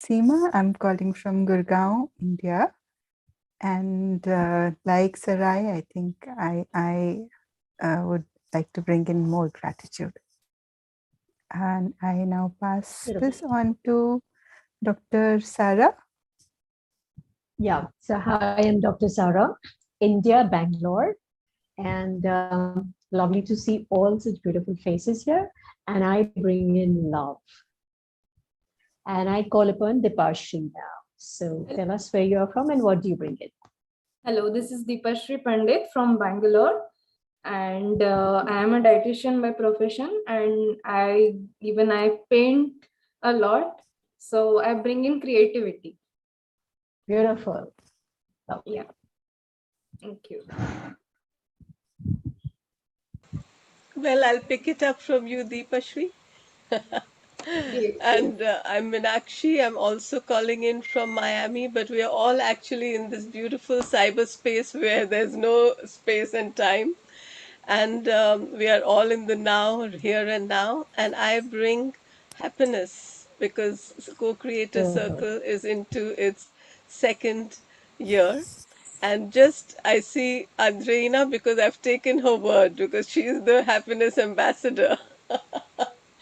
Seema. I'm calling from Gurgaon, India. And like Saraah, I think I would like to bring in more gratitude. And I now pass this on to Dr. Saraah. Yeah, so hi, I'm Dr. Saraah, India, Bangalore, and lovely to see all such beautiful faces here. And I bring in love. And I call upon Dipashri now. So tell us where you're from and what do you bring in? Hello, this is Deepashri Pandit from Bangalore, and I am a dietitian by profession, and I paint a lot, so I bring in creativity. Beautiful. Yeah, thank you. Well, I'll pick it up from you, Deepashri. And I'm Meenakshi. I'm also calling in from Miami, but we are all actually in this beautiful cyberspace where there's no space and time. And we are all in the now, here and now. And I bring happiness because Co-Creator Circle is into its second year. And just I see Andreina because I've taken her word because she's the happiness ambassador.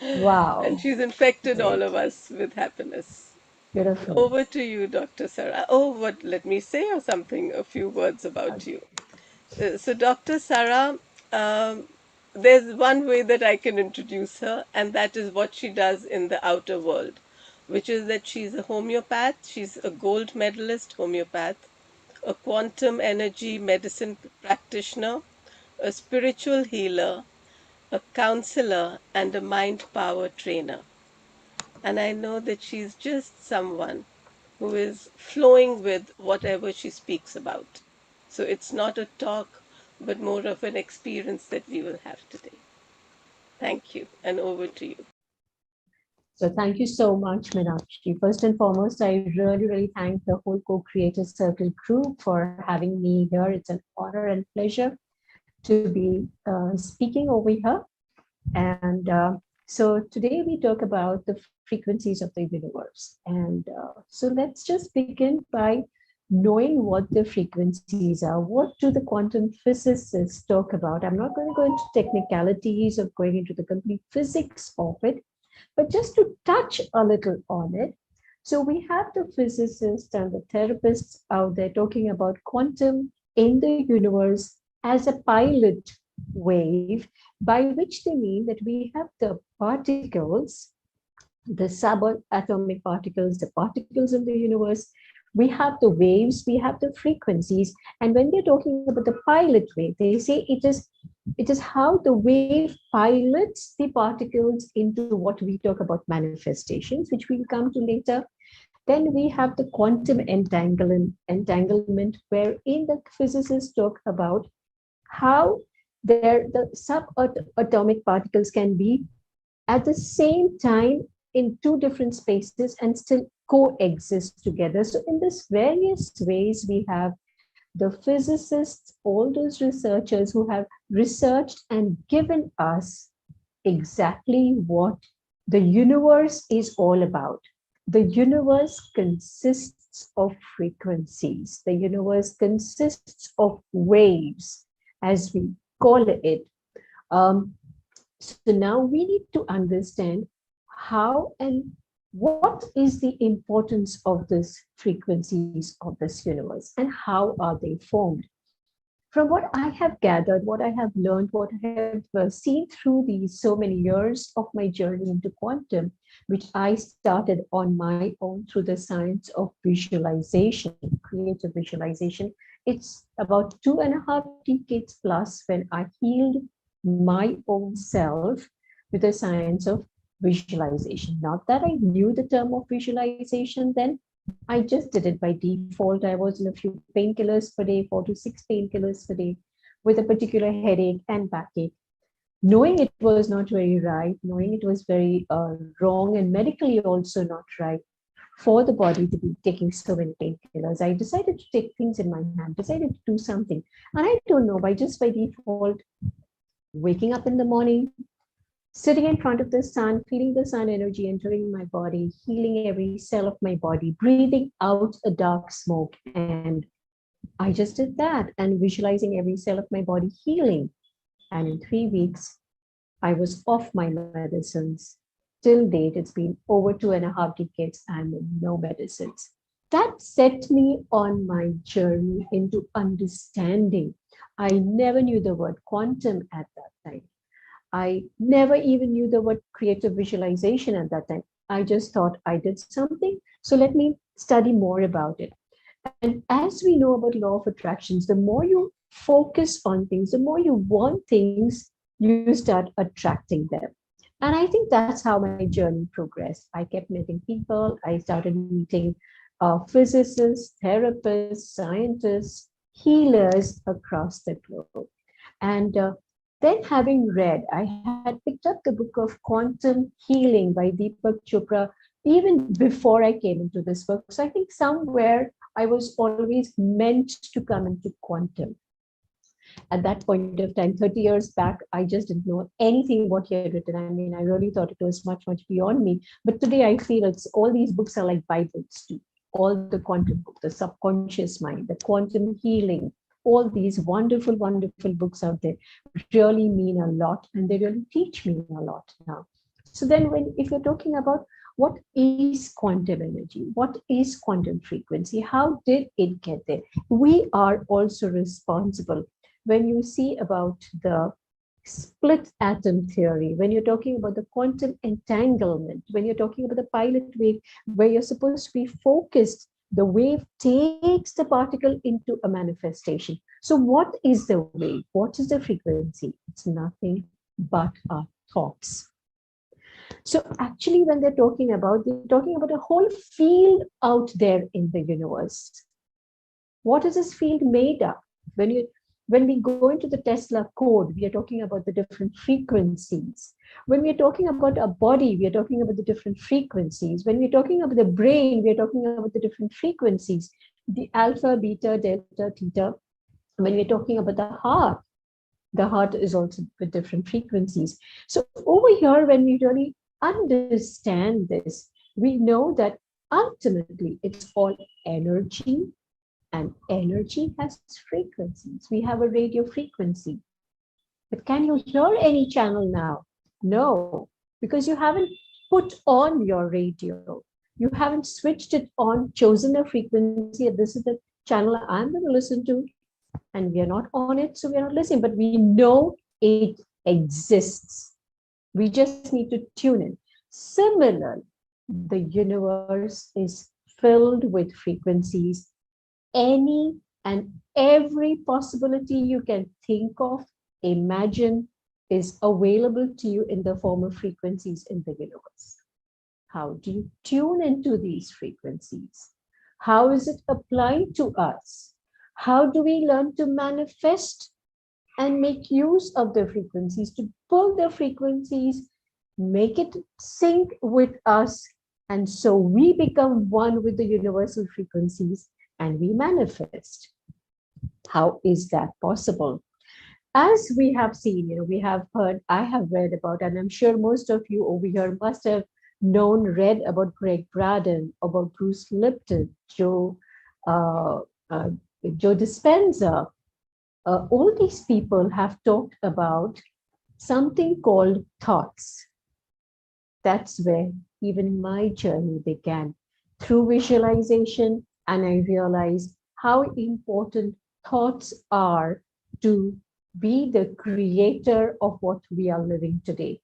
Wow. And she's infected all of us with happiness. Beautiful. Over to you, Dr. Saraah. Oh, what? Let me say or something, a few words about you. So, Dr. Saraah, there's one way that I can introduce her, and that is what she does in the outer world, which is that she's a homeopath, she's a gold medalist homeopath, a quantum energy medicine practitioner, a spiritual healer, a counselor, and a mind power trainer. And I know that she's just someone who is flowing with whatever she speaks about. So it's not a talk, but more of an experience that we will have today. Thank you, and over to you. So thank you so much, Meenakshi. First and foremost, I really thank the whole Co-Creator Circle group for having me here. It's an honor and pleasure to be speaking over here. And so today we talk about the frequencies of the universe. And so let's just begin by knowing what the frequencies are. What do the quantum physicists talk about? I'm not going to go into technicalities of going into the complete physics of it, but just to touch a little on it. So we have the physicists and the therapists out there talking about quantum in the universe as a pilot wave, by which they mean that we have the particles, the subatomic particles, the particles in the universe. We have the waves, we have the frequencies. And when they're talking about the pilot wave, they say it is how the wave pilots the particles into what we talk about manifestations, which we'll come to later. Then we have the quantum entanglement, wherein the physicists talk about how the subatomic particles can be at the same time in two different spaces and still coexist together. So in this various ways, we have the physicists, all those researchers who have researched and given us exactly what the universe is all about. The universe consists of frequencies. The universe consists of waves, as we call it. So now we need to understand how and what is the importance of these frequencies of this universe and how are they formed. From what I have gathered, what I have learned, what I have seen through these so many years of my journey into quantum, which I started on my own through the science of visualization, creative visualization. It's about 2.5 decades plus when I healed my own self with the science of visualization. Not that I knew the term of visualization then, I just did it by default. I was on a few painkillers per day, 4 to 6 painkillers per day, with a particular headache and backache. Knowing it was not very right, knowing it was very wrong and medically also not right for the body to be taking so many painkillers, I decided to take things in my hand, decided to do something. And I don't know, by default, waking up in the morning, sitting in front of the sun, feeling the sun energy entering my body, healing every cell of my body, breathing out a dark smoke. And I just did that and visualizing every cell of my body healing. And in 3 weeks, I was off my medicines. Till date, it's been over 2.5 decades and no medicines. That set me on my journey into understanding. I never knew the word quantum at that time. I never even knew the word creative visualization at that time. I just thought I did something. So let me study more about it. And as we know about law of attractions, the more you focus on things, the more you want things, you start attracting them. And I think that's how my journey progressed. I kept meeting people. I started meeting physicists, therapists, scientists, healers across the globe. And then having read, I had picked up the book of Quantum Healing by Deepak Chopra even before I came into this work. So I think somewhere I was always meant to come into quantum. At that point of time, 30 years back, I just didn't know anything what he had written. I mean, I really thought it was much, much beyond me. But today I feel it's all these books are like Bibles too. All the quantum book, the subconscious mind, the quantum healing, all these wonderful, wonderful books out there really mean a lot, and they really teach me a lot now. So then if you're talking about what is quantum energy, what is quantum frequency, how did it get there? We are also responsible. When you see about the split atom theory, when you're talking about the quantum entanglement, when you're talking about the pilot wave, where you're supposed to be focused, the wave takes the particle into a manifestation. So what is the wave? What is the frequency? It's nothing but our thoughts. So actually, when they're talking about a whole field out there in the universe. What is this field made of? When we go into the Tesla code, we are talking about the different frequencies. When we are talking about a body, we are talking about the different frequencies. When we're talking about the brain, we are talking about the different frequencies, the alpha, beta, delta, theta. When we're talking about the heart is also with different frequencies. So over here, when we really understand this, we know that ultimately it's all energy, and energy has frequencies. We have a radio frequency. But can you hear any channel now? No, because you haven't put on your radio. You haven't switched it on, chosen a frequency, and this is the channel I'm going to listen to. And we are not on it, so we are not listening, but we know it exists. We just need to tune in. Similarly, the universe is filled with frequencies. Any and every possibility you can think of, imagine, is available to you in the form of frequencies in the universe. How do you tune into these frequencies? How is it applied to us? How do we learn to manifest and make use of the frequencies, to pull the frequencies, make it sync with us, and so we become one with the universal frequencies and we manifest? How is that possible? As we have seen, we have heard, I have read about, and I'm sure most of you over here must have read about Greg Braden, about Bruce Lipton, Joe Dispenza. All these people have talked about something called thoughts. That's where even my journey began, through visualization, and I realized how important thoughts are to be the creator of what we are living today.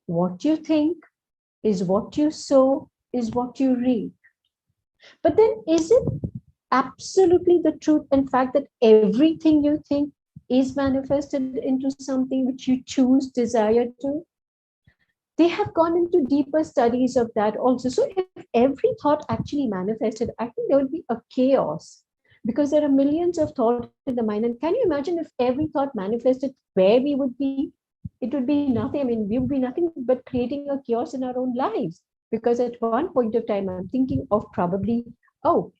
What you think is what you sow, is what you reap. But then is it absolutely the truth and fact that everything you think is manifested into something which you choose, desire to? They have gone into deeper studies of that also. So if every thought actually manifested, I think there would be a chaos, because there are millions of thoughts in the mind. And can you imagine if every thought manifested, where we would be? It would be nothing. I mean, we would be nothing but creating a chaos in our own lives. Because at one point of time, I'm thinking of probably, oh,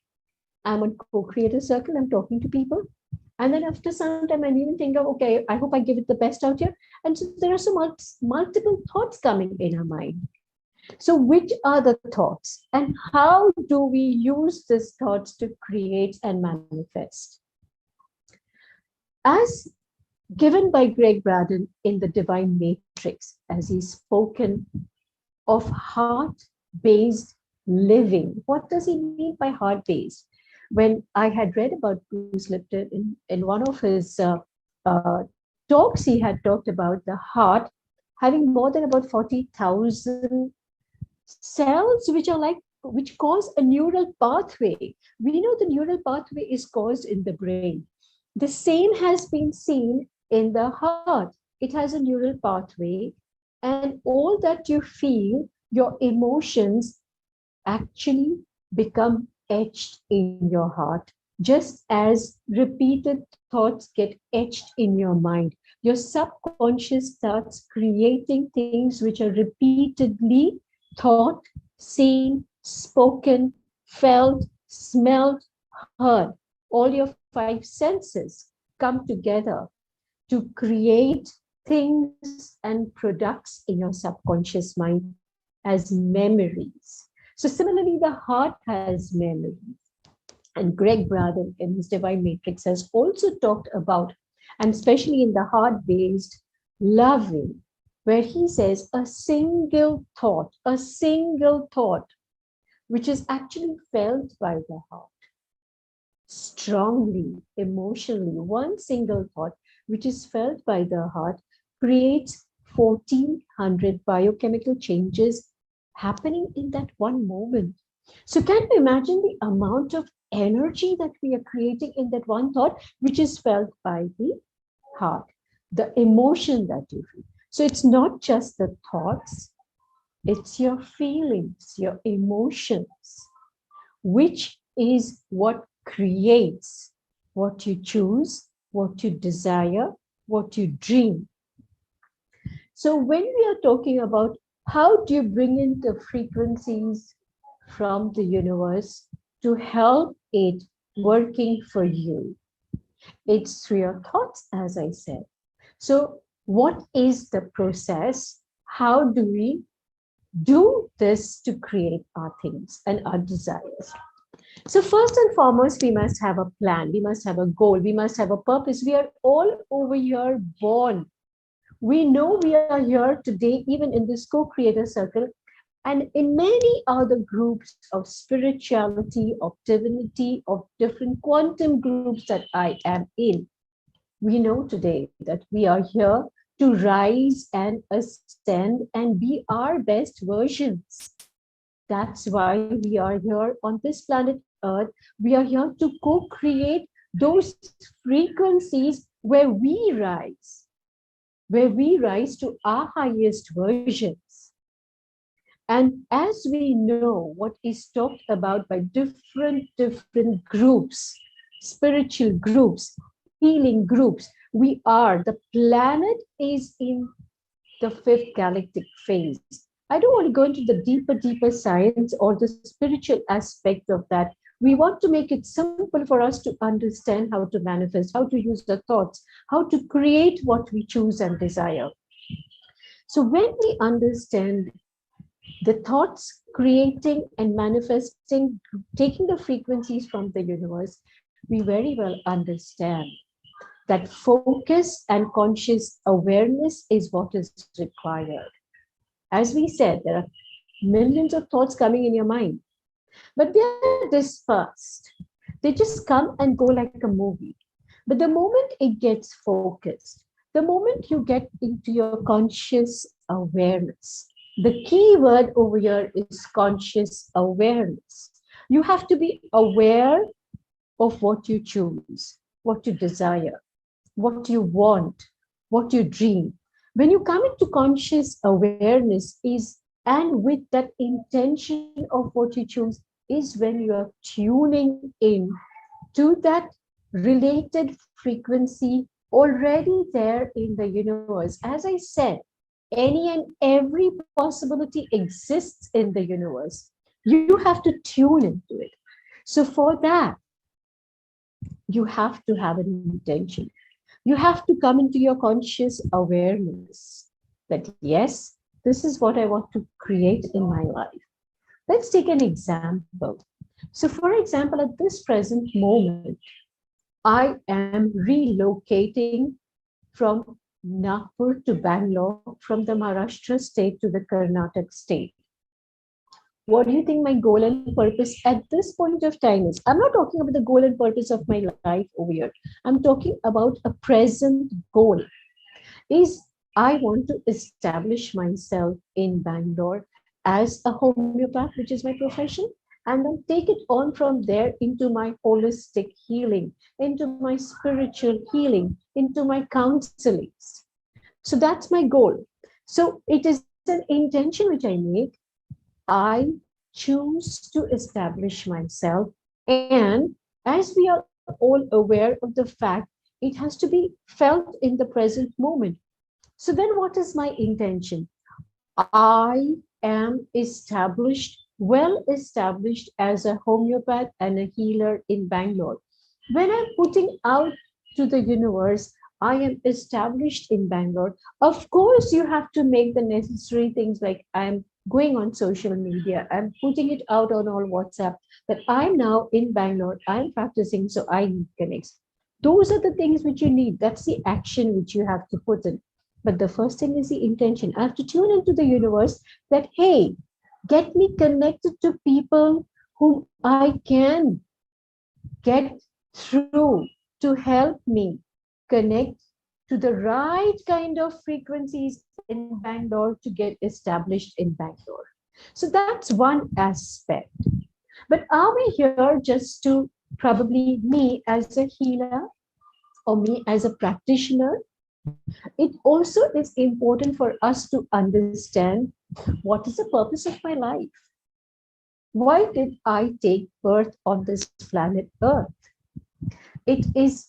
I'm on co-creator circle, I'm talking to people. And then after some time, I even think of, okay, I hope I give it the best out here. And so there are so multiple thoughts coming in our mind. So which are the thoughts, and how do we use these thoughts to create and manifest? As given by Greg Braden in the Divine Matrix, as he's spoken of heart-based living. What does he mean by heart-based? When I had read about Bruce Lipton in one of his talks, he had talked about the heart having more than about 40,000 cells, which cause a neural pathway. We know the neural pathway is caused in the brain. The same has been seen in the heart. It has a neural pathway, and all that you feel, your emotions actually become etched in your heart, just as repeated thoughts get etched in your mind. Your subconscious starts creating things which are repeatedly thought, seen, spoken, felt, smelled, heard. All your five senses come together to create things and products in your subconscious mind as memories. So similarly, the heart has memories. And Greg Braden in his Divine Matrix has also talked about, and especially in the heart-based loving, where he says a single thought, which is actually felt by the heart, strongly, emotionally, one single thought, which is felt by the heart, creates 1,400 biochemical changes happening in that one moment. So can you imagine the amount of energy that we are creating in that one thought, which is felt by the heart, the emotion that you feel. So it's not just the thoughts, it's your feelings, your emotions, which is what creates what you choose, what you desire, what you dream. So when we are talking about how do you bring in the frequencies from the universe to help it working for you, it's through your thoughts, as I said. So what is the process? How do we do this to create our things and our desires? So first and foremost, we must have a plan. We must have a goal. We must have a purpose. We are all over here born. We know we are here today, even in this co-creator circle, and in many other groups of spirituality, of divinity, of different quantum groups that I am in. We know today that we are here to rise and ascend and be our best versions. That's why we are here on this planet Earth. We are here to co-create those frequencies where we rise to our highest versions. And as we know what is talked about by different groups, spiritual groups, healing groups, the planet is in the fifth galactic phase. I don't want to go into the deeper science or the spiritual aspect of that. We want to make it simple for us to understand how to manifest, how to use the thoughts, how to create what we choose and desire. So when we understand the thoughts creating and manifesting, taking the frequencies from the universe, we very well understand that focus and conscious awareness is what is required. As we said, there are millions of thoughts coming in your mind, but they are dispersed. They just come and go like a movie. But the moment it gets focused, the moment you get into your conscious awareness, the key word over here is conscious awareness. You have to be aware of what you choose, what you desire, what you want, what you dream. When you come into conscious awareness and with that intention of what you choose, is when you are tuning in to that related frequency already there in the universe. As I said, any and every possibility exists in the universe. You have to tune into it. So for that, you have to have an intention. You have to come into your conscious awareness that, yes, this is what I want to create in my life. Let's take an example. So, for example, at this present moment, I am relocating from Nagpur to Bangalore, from the Maharashtra state to the Karnataka state. What do you think my goal and purpose at this point of time is? I'm not talking about the goal and purpose of my life over here. I'm talking about a present goal. Is I want to establish myself in Bangalore as a homeopath, which is my profession, and then take it on from there into my holistic healing, into my spiritual healing, into my counselings. So that's my goal. So it is an intention which I make. I choose to establish myself. And as we are all aware of the fact, it has to be felt in the present moment. So then what is my intention? I am established, well established as a homeopath and a healer in Bangalore. When I'm putting out to the universe, I am established in Bangalore. Of course, you have to make the necessary things, like I'm going on social media, I'm putting it out on all WhatsApp that I'm now in Bangalore, I'm practicing, so I need connects. Those are the things which you need. That's the action which you have to put in. But the first thing is the intention. I have to tune into the universe that, hey, get me connected to people whom I can get through to help me connect to the right kind of frequencies in Bangalore to get established in Bangalore. So that's one aspect. But are we here just to, probably me as a healer or me as a practitioner? It also is important for us to understand what is the purpose of my life. Why did I take birth on this planet Earth? It is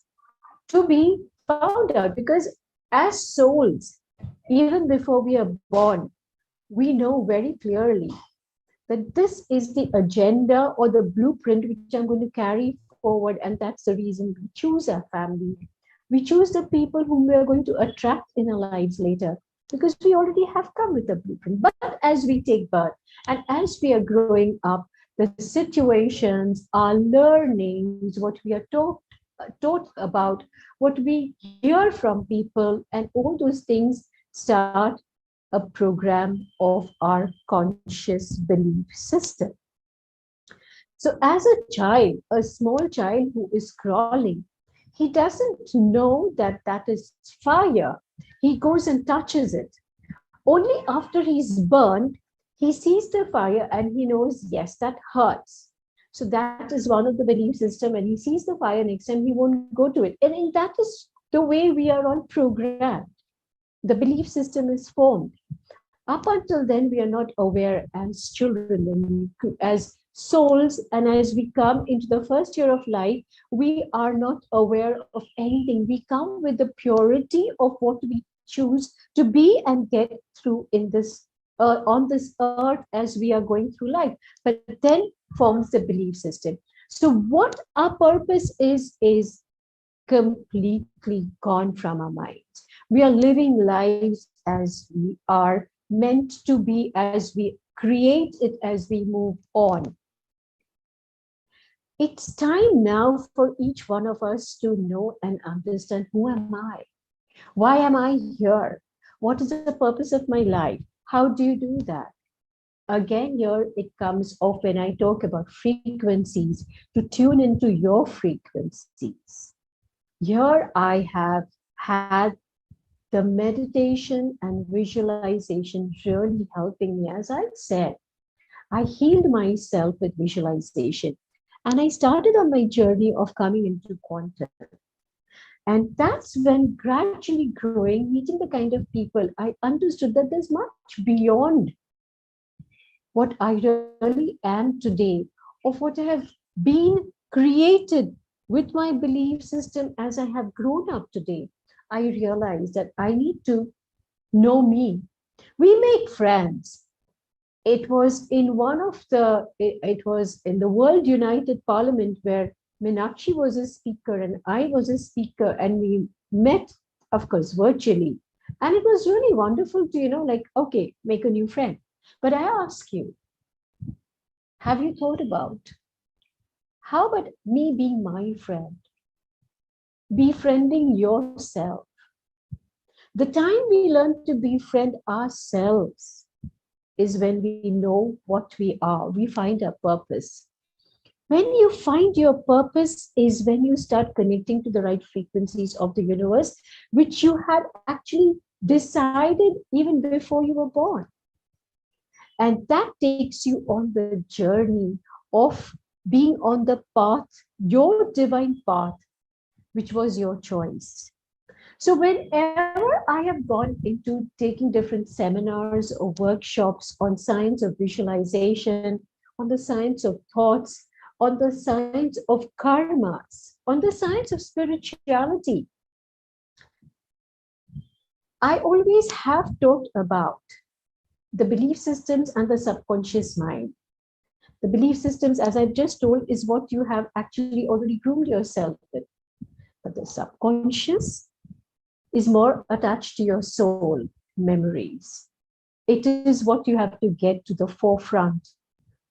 to be found out, because as souls, even before we are born, we know very clearly that this is the agenda or the blueprint which I'm going to carry forward. And that's the reason we choose our family. We choose the people whom we are going to attract in our lives later, because we already have come with a blueprint. But as we take birth and as we are growing up, the situations, our learnings, what we are taught about, what we hear from people, and all those things start a program of our conscious belief system. So as a child, a small child who is crawling, he doesn't know that that is fire. He goes and touches it. Only after he's burned, he sees the fire and he knows, yes, that hurts. So that is one of the belief system. When he sees the fire, next time he won't go to it. And that is the way we are all programmed. The belief system is formed. Up until then, we are not aware as children, as souls, and as we come into the first year of life, we are not aware of anything. We come with the purity of what we choose to be and get through in this on this earth as we are going through life. But then forms the belief system. So what our purpose is completely gone from our minds. We are living lives as we are meant to be, as we create it, as we move on. It's time now for each one of us to know and understand, who am I? Why am I here? What is the purpose of my life? How do you do that? Again, here it comes off when I talk about frequencies, to tune into your frequencies. Here I have had the meditation and visualization really helping me. As I said, I healed myself with visualization. And I started on my journey of coming into quantum. And that's when, gradually growing, meeting the kind of people, I understood that there's much beyond what I really am today, of what I have been created with my belief system as I have grown up today. I realized that I need to know me. We make friends. It was in the World United Parliament where Meenakshi was a speaker and I was a speaker, and we met, of course, virtually. And it was really wonderful to, like, okay, make a new friend. But I ask you, have you thought about how about me being my friend, befriending yourself? The time we learn to befriend ourselves is when we know what we are. We find our purpose. When you find your purpose is when you start connecting to the right frequencies of the universe, which you had actually decided even before you were born. And that takes you on the journey of being on the path, your divine path, which was your choice. So whenever I have gone into taking different seminars or workshops on science of visualization, on the science of thoughts, on the science of karmas, on the science of spirituality, I always have talked about the belief systems and the subconscious mind. The belief systems, as I've just told, is what you have actually already groomed yourself with. But the subconscious is more attached to your soul memories. It is what you have to get to the forefront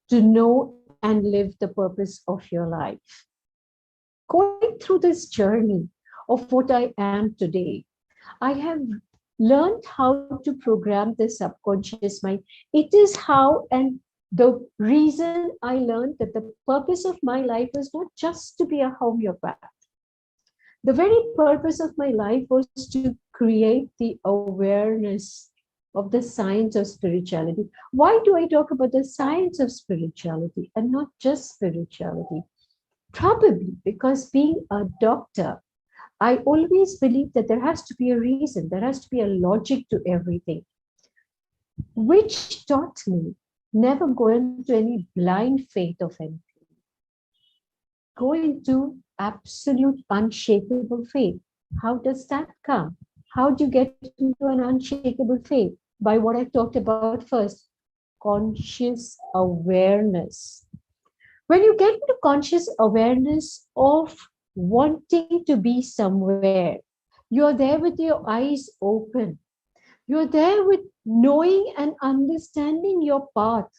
to know and live the purpose of your life. Going through this journey of what I am today, I have learned how to program the subconscious mind. It is how and the reason I learned that the purpose of my life was not just to be a homeopath. The very purpose of my life was to create the awareness of the science of spirituality. Why do I talk about the science of spirituality and not just spirituality? Probably because being a doctor, I always believe that there has to be a reason, there has to be a logic to everything, which taught me never go into any blind faith of anything. Go into absolute unshakable faith. How does that come? How do you get into an unshakable faith? By what I talked about first, conscious awareness. When you get into conscious awareness of wanting to be somewhere, you're there with your eyes open. You're there with knowing and understanding your path.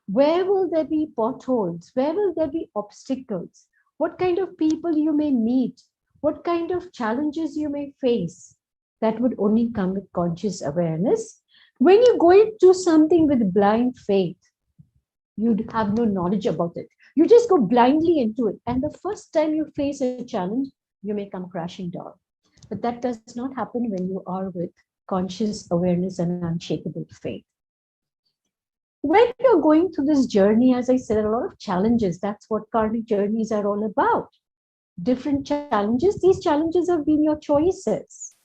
Where will there be potholes? Where will there be obstacles? What kind of people you may meet? What kind of challenges you may face? That would only come with conscious awareness. When you go into something with blind faith, you'd have no knowledge about it. You just go blindly into it. And the first time you face a challenge, you may come crashing down. But that does not happen when you are with conscious awareness and unshakable faith. When you're going through this journey, as I said, a lot of challenges. That's what karmic journeys are all about. Different challenges. These challenges have been your choices.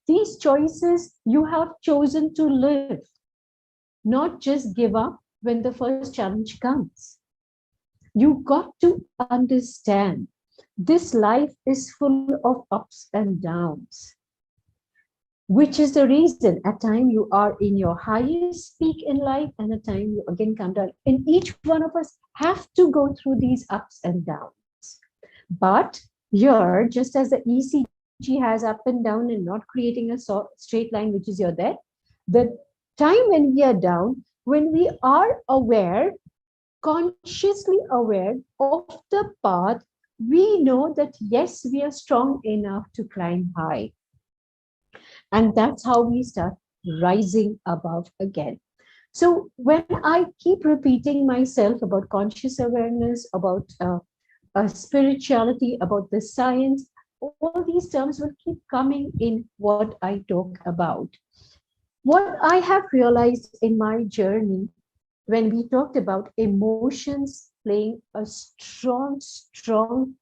These choices you have chosen to live, not just give up when the first challenge comes. You got to understand this life is full of ups and downs, which is the reason at times you are in your highest peak in life and at times you again come down. And each one of us have to go through these ups and downs. But here, just as the ECG has up and down and not creating a straight line, which is your there, the time when we are down, when we are aware, consciously aware of the path, we know that yes, we are strong enough to climb high. And that's how we start rising above again. So when I keep repeating myself about conscious awareness, about spirituality, about the science, all these terms will keep coming in what I talk about. What I have realized in my journey, when we talked about emotions playing a strong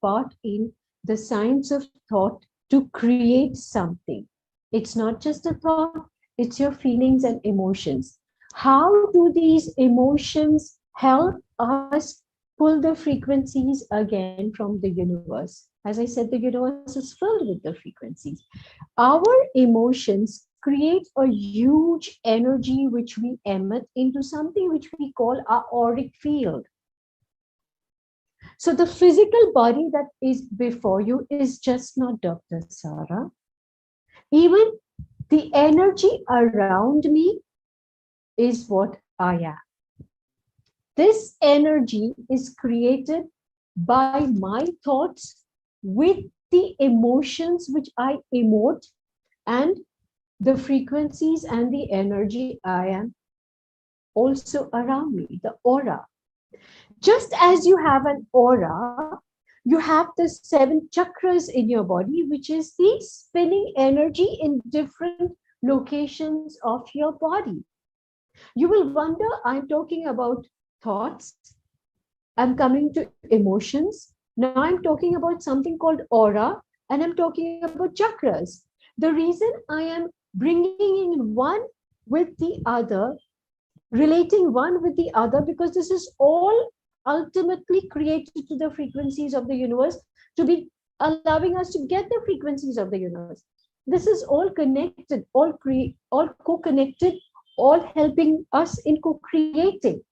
part in the science of thought to create something. It's not just a thought, it's your feelings and emotions. How do these emotions help us pull the frequencies again from the universe? As I said, the universe is filled with the frequencies. Our emotions create a huge energy which we emit into something which we call our auric field. So the physical body that is before you is just not Dr. Saraah. Even the energy around me is what I am. This energy is created by my thoughts with the emotions which I emote and the frequencies and the energy I am also around me, the aura. Just as you have an aura, you have the 7 chakras in your body, which is the spinning energy in different locations of your body. You will wonder, I'm talking about thoughts, I'm coming to emotions. Now I'm talking about something called aura, and I'm talking about chakras. The reason I am bringing in one with the other, relating one with the other, because this is all ultimately created to the frequencies of the universe to be allowing us to get the frequencies of the universe. This is all connected, all co-connected, all helping us in co-creating.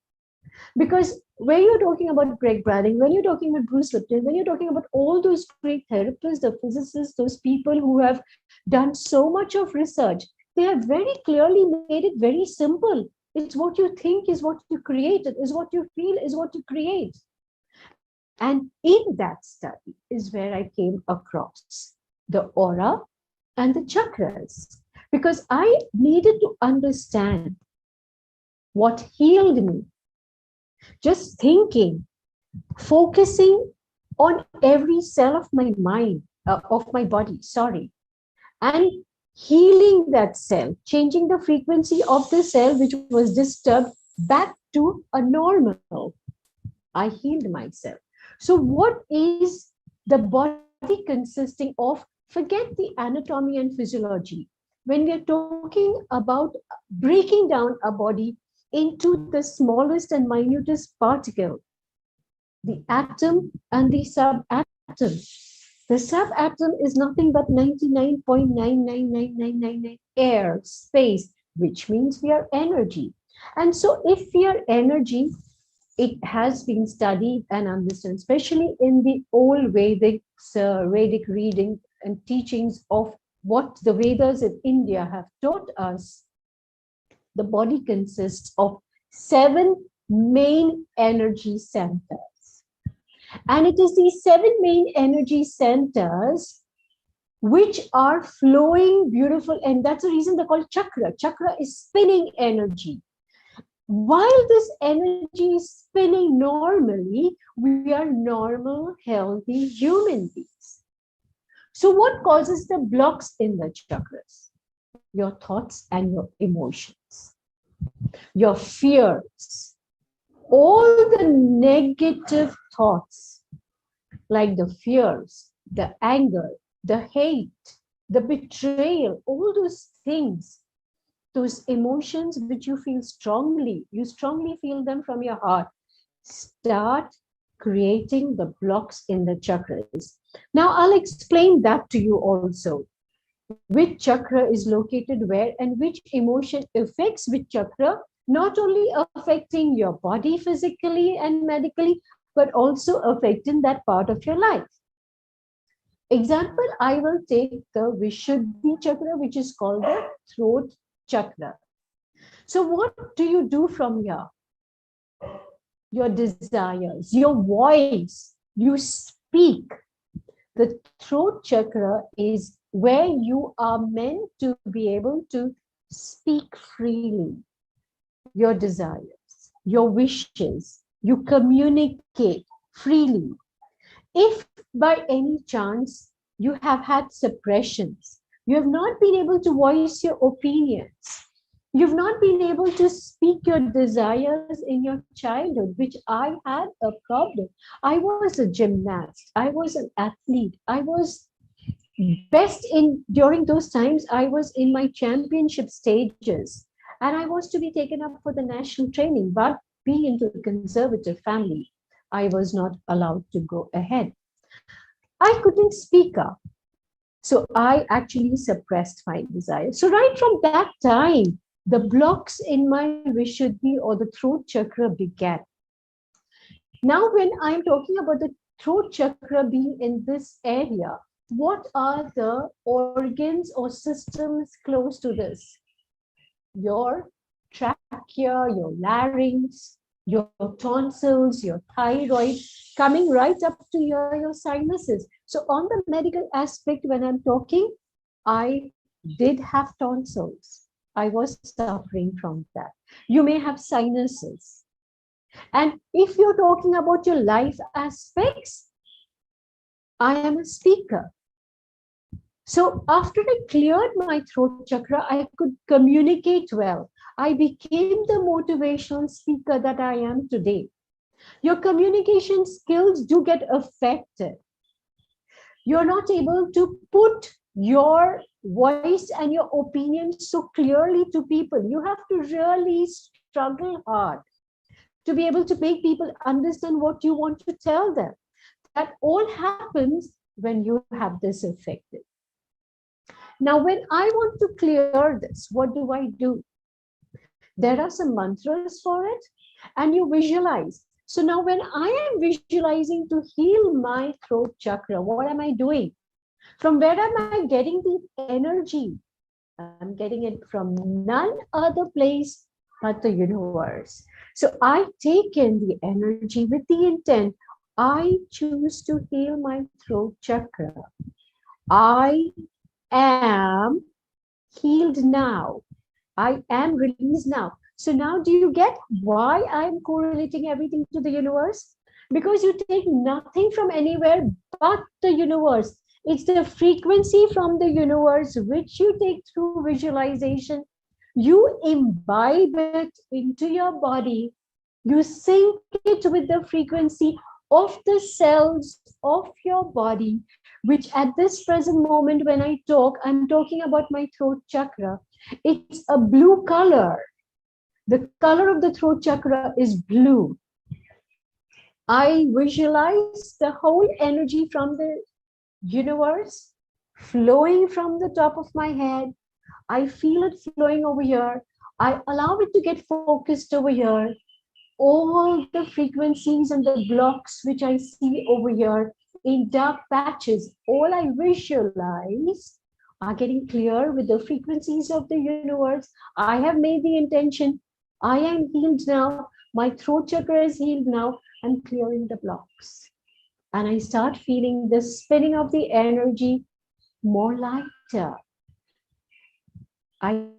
Because when you're talking about Greg Braden, when you're talking about Bruce Lipton, when you're talking about all those great therapists, the physicists, those people who have done so much of research, they have very clearly made it very simple. It's what you think is what you create. It is what you feel is what you create. And in that study is where I came across the aura and the chakras, because I needed to understand what healed me. Just thinking, focusing on every cell of my mind, of my body, sorry, and healing that cell, changing the frequency of the cell which was disturbed back to a normal. I healed myself. So what is the body consisting of? Forget the anatomy and physiology. When we are talking about breaking down a body into the smallest and minutest particle, the atom and the subatom. The subatom is nothing but 99.99999 air, space, which means we are energy. And so if we are energy, it has been studied and understood, especially in the old Vedic reading and teachings of what the Vedas in India have taught us. The body consists of 7 main energy centers. And it is these 7 main energy centers which are flowing beautiful. And that's the reason they're called chakra. Chakra is spinning energy. While this energy is spinning normally, we are normal, healthy human beings. So what causes the blocks in the chakras? Your thoughts and your emotions, your fears, all the negative thoughts, like the fears, the anger, the hate, the betrayal, all those things, those emotions which you feel strongly, you strongly feel them from your heart, start creating the blocks in the chakras. Now I'll explain that to you also. Which chakra is located where and which emotion affects which chakra, not only affecting your body physically and medically, but also affecting that part of your life. Example, I will take the Vishuddhi chakra, which is called the throat chakra. So what do you do from here? Your desires, your voice, you speak. The throat chakra is where you are meant to be able to speak freely. Your desires, your wishes, you communicate freely. If by any chance you have had suppressions, you have not been able to voice your opinions, you've not been able to speak your desires in your childhood, which I had a problem. I was a gymnast, I was an athlete, I was best in, during those times, I was in my championship stages, and I was to be taken up for the national training, but being into a conservative family, I was not allowed to go ahead. I couldn't speak up. So I actually suppressed my desire. So right from that time, the blocks in my Vishuddhi or the throat chakra began. Now, when I'm talking about the throat chakra being in this area, what are the organs or systems close to this? Your trachea, your larynx, your tonsils, your thyroid, coming right up to your sinuses. So on the medical aspect, when I'm talking, I did have tonsils. I was suffering from that. You may have sinuses. And if you're talking about your life aspects, I am a speaker. So after I cleared my throat chakra, I could communicate well. I became the motivational speaker that I am today. Your communication skills do get affected. You're not able to put your voice and your opinions so clearly to people. You have to really struggle hard to be able to make people understand what you want to tell them. That all happens when you have this affected. Now, when I want to clear this, what do I do? There are some mantras for it, and you visualize. So now when I am visualizing to heal my throat chakra, what am I doing? From where am I getting the energy? I'm getting it from none other place but the universe. So I take in the energy with the intent. I choose to heal my throat chakra. I am healed now. I am released now. So now do you get why I'm correlating everything to the universe? Because you take nothing from anywhere but the universe. It's the frequency from the universe which you take through visualization. You imbibe it into your body. You sync it with the frequency of the cells of your body, which at this present moment when I talk, I'm talking about my throat chakra. It's a blue color. The color of the throat chakra is blue. I visualize the whole energy from the universe flowing from the top of my head. I feel it flowing over here. I allow it to get focused over here. All the frequencies and the blocks which I see over here in dark patches, all I visualize are getting clear with the frequencies of the universe. I have made the intention. I am healed now. My throat chakra is healed now. I'm clearing the blocks. And I start feeling the spinning of the energy more lighter. I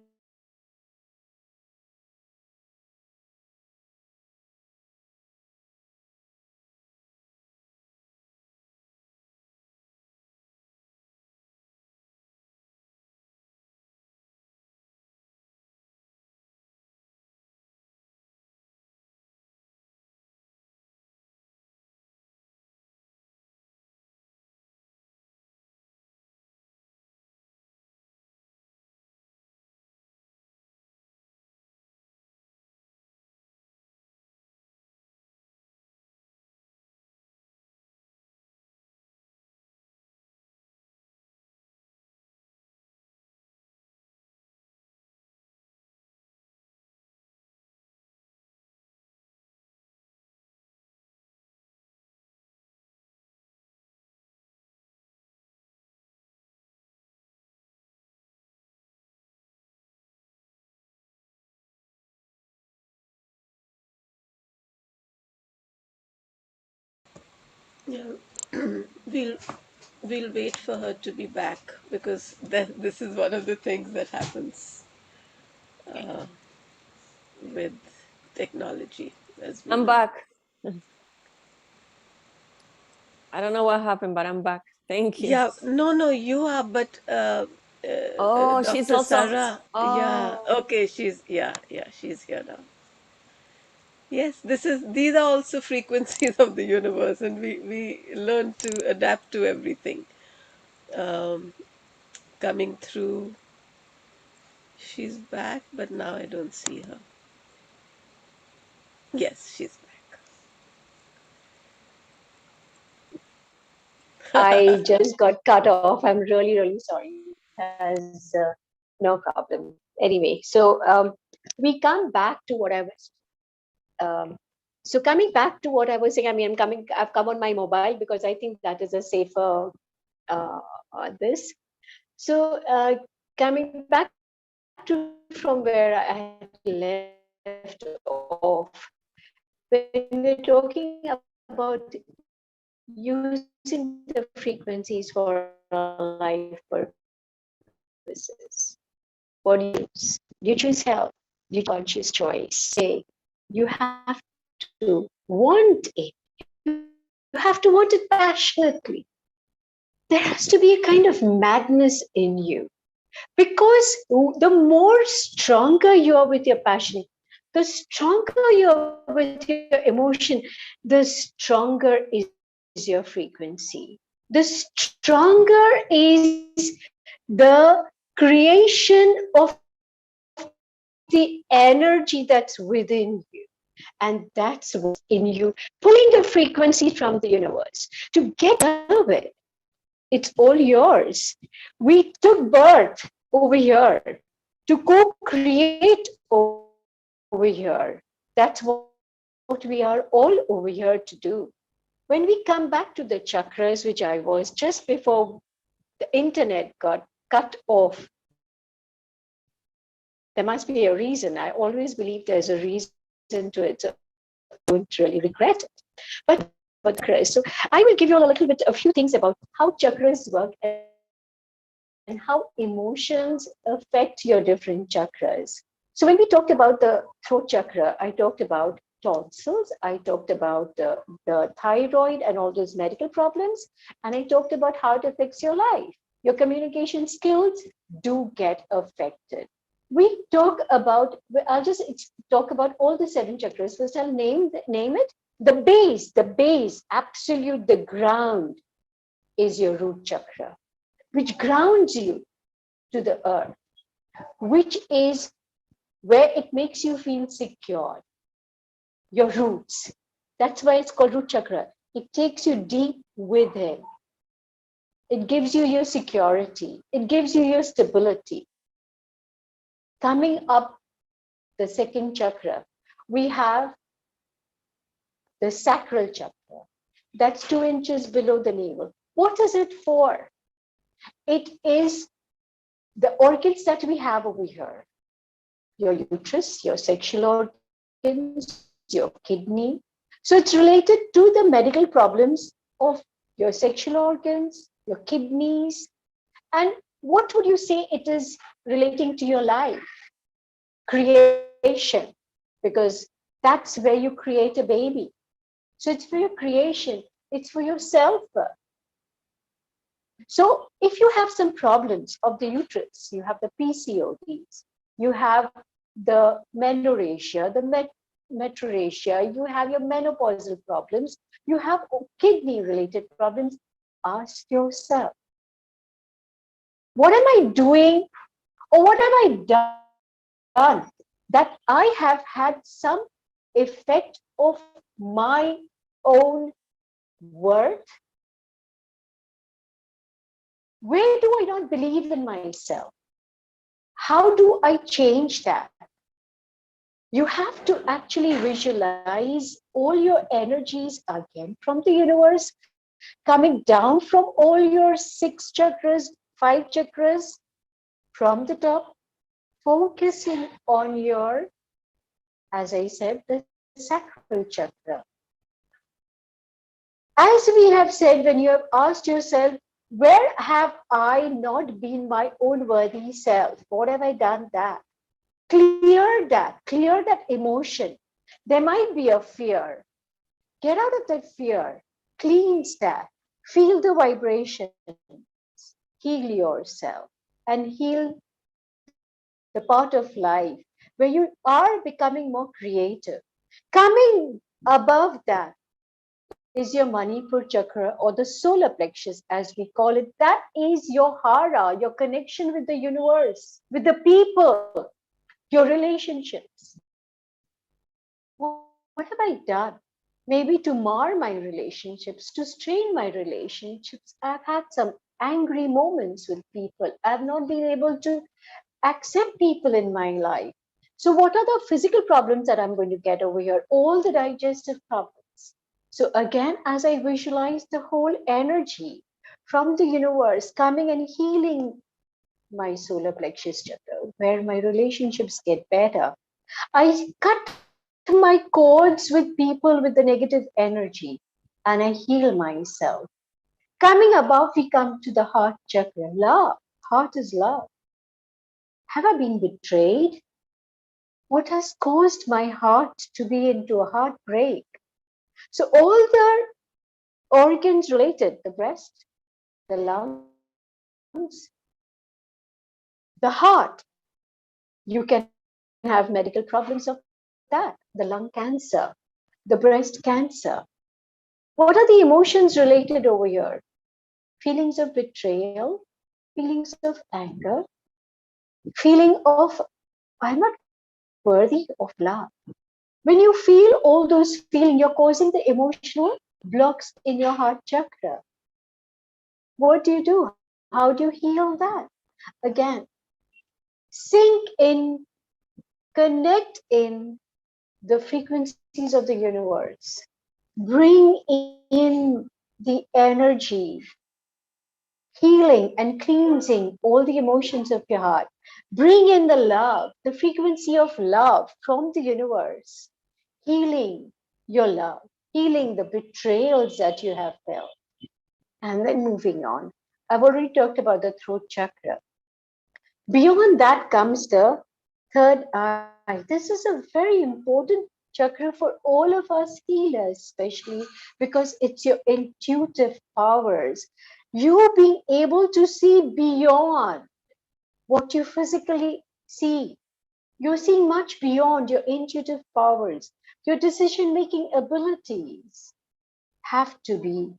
Yeah, we'll we'll wait for her to be back because this is one of the things that happens uh, with technology, as we I'm know. back. I don't know what happened, but I'm back. Thank you. Yeah, no, no, you are, but Oh, she's Dr. also. Sarah, yeah, Oh, okay, yeah, she's here now. Yes, these are also frequencies of the universe, and we learn to adapt to everything um, coming through. She's back, but now I don't see her. Yes, she's I back. just got cut off. I'm really, really sorry. Has no problem. Anyway, so we come back to what I was So coming back to what I was saying, I mean, I've come on my mobile because I think that is a safer this. So coming back to from where I had left off, when we're talking about using the frequencies for our life purposes, what do you use? You choose health, you choose wealth, you choose health, you choose wealth. It's a conscious choice. Say you have to want it. You have to want it passionately. There has to be a kind of madness in you, because the more stronger you are with your passion, the stronger you are with your emotion, the stronger is your frequency. The stronger is the creation of the energy that's within you. And that's what's in you, pulling the frequency from the universe. To get out of it, it's all yours. We took birth over here to co-create over here. That's what we are all over here to do. When we come back to the chakras, which I was just before the internet got cut off, there must be a reason. I always believe there's a reason to it. So I don't really regret it. But coming back to the chakras, so I will give you all a few things about how chakras work and how emotions affect your different chakras. So when we talked about the throat chakra, I talked about tonsils, I talked about the thyroid and all those medical problems, and I talked about how it affects your life. Your communication skills do get affected. We talk about, talk about all the 7 chakras. First, I'll name it. The base, absolute, the ground is your root chakra, which grounds you to the earth, which is where it makes you feel secure. Your roots. That's why it's called root chakra. It takes you deep within. It gives you your security. It gives you your stability. Coming up the second chakra, we have the sacral chakra. That's 2 inches below the navel. What is it for? It is the organs that we have over here. Your uterus, your sexual organs, your kidney. So it's related to the medical problems of your sexual organs, your kidneys. And what would you say it is relating to your life? Creation, because that's where you create a baby. So it's for your creation, it's for yourself. So if you have some problems of the uterus, you have the PCODs, you have the menorrhagia, the metrorrhagia, you have your menopausal problems, you have kidney related problems, ask yourself, what am I doing, or what have I done that I have had some effect of my own worth? Where do I not believe in myself? How do I change that? You have to actually visualize all your energies again from the universe coming down from all your 6 chakras, 5 chakras from the top, focusing on your, as I said, the sacral chakra. As we have said, when you have asked yourself, where have I not been my own worthy self? What have I done that? Clear that emotion. There might be a fear. Get out of that fear. Cleanse that. Feel the vibrations. Heal yourself and heal the part of life where you are becoming more creative. Coming above that is your Manipur chakra, or the solar plexus as we call it. That is your hara, your connection with the universe, with the people, your relationships. What have I done? Maybe to mar my relationships, to strain my relationships. I've had some angry moments with people. I've not been able to accept people in my life. So what are the physical problems that I'm going to get over here? All the digestive problems. So again, as I visualize the whole energy from the universe coming and healing my solar plexus chakra, where my relationships get better, I cut my cords with people with the negative energy and I heal myself. Coming above, we come to the heart chakra. Love. Heart is love. Have I been betrayed? What has caused my heart to be into a heartbreak? So all the organs related, the breast, the lungs, the heart, you can have medical problems of that. The lung cancer, the breast cancer. What are the emotions related over here? Feelings of betrayal, feelings of anger, feeling of I'm not worthy of love. When you feel all those feelings, you're causing the emotional blocks in your heart chakra. What do? How do you heal that? Again, sink in, connect in the frequencies of the universe. Bring in the energy, healing and cleansing all the emotions of your heart. Bring in the love, the frequency of love from the universe, healing your love, healing the betrayals that you have felt. And then moving on. I've already talked about the throat chakra. Beyond that comes the third eye. This is a very important chakra for all of us healers, especially because it's your intuitive powers. You being able to see beyond what you physically see. You're seeing much beyond your intuitive powers. Your decision making abilities have to be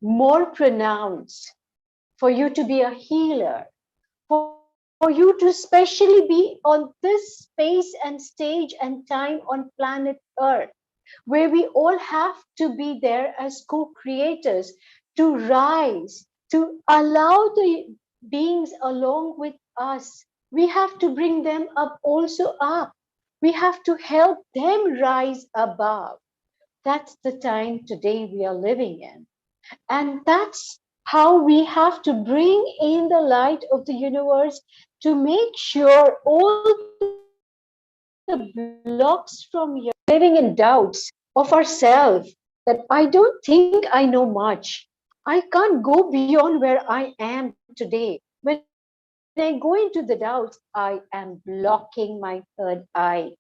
more pronounced for you to be a healer, for you to specially be on this space and stage and time on planet Earth, where we all have to be there as co-creators to rise, to allow the beings along with us. We have to bring them up also up. We have to help them rise above. That's the time today we are living in. And that's how we have to bring in the light of the universe to make sure all the blocks from living in doubts of ourselves that I don't think I know much. I can't go beyond where I am today. When I go into the doubts, I am blocking my third eye.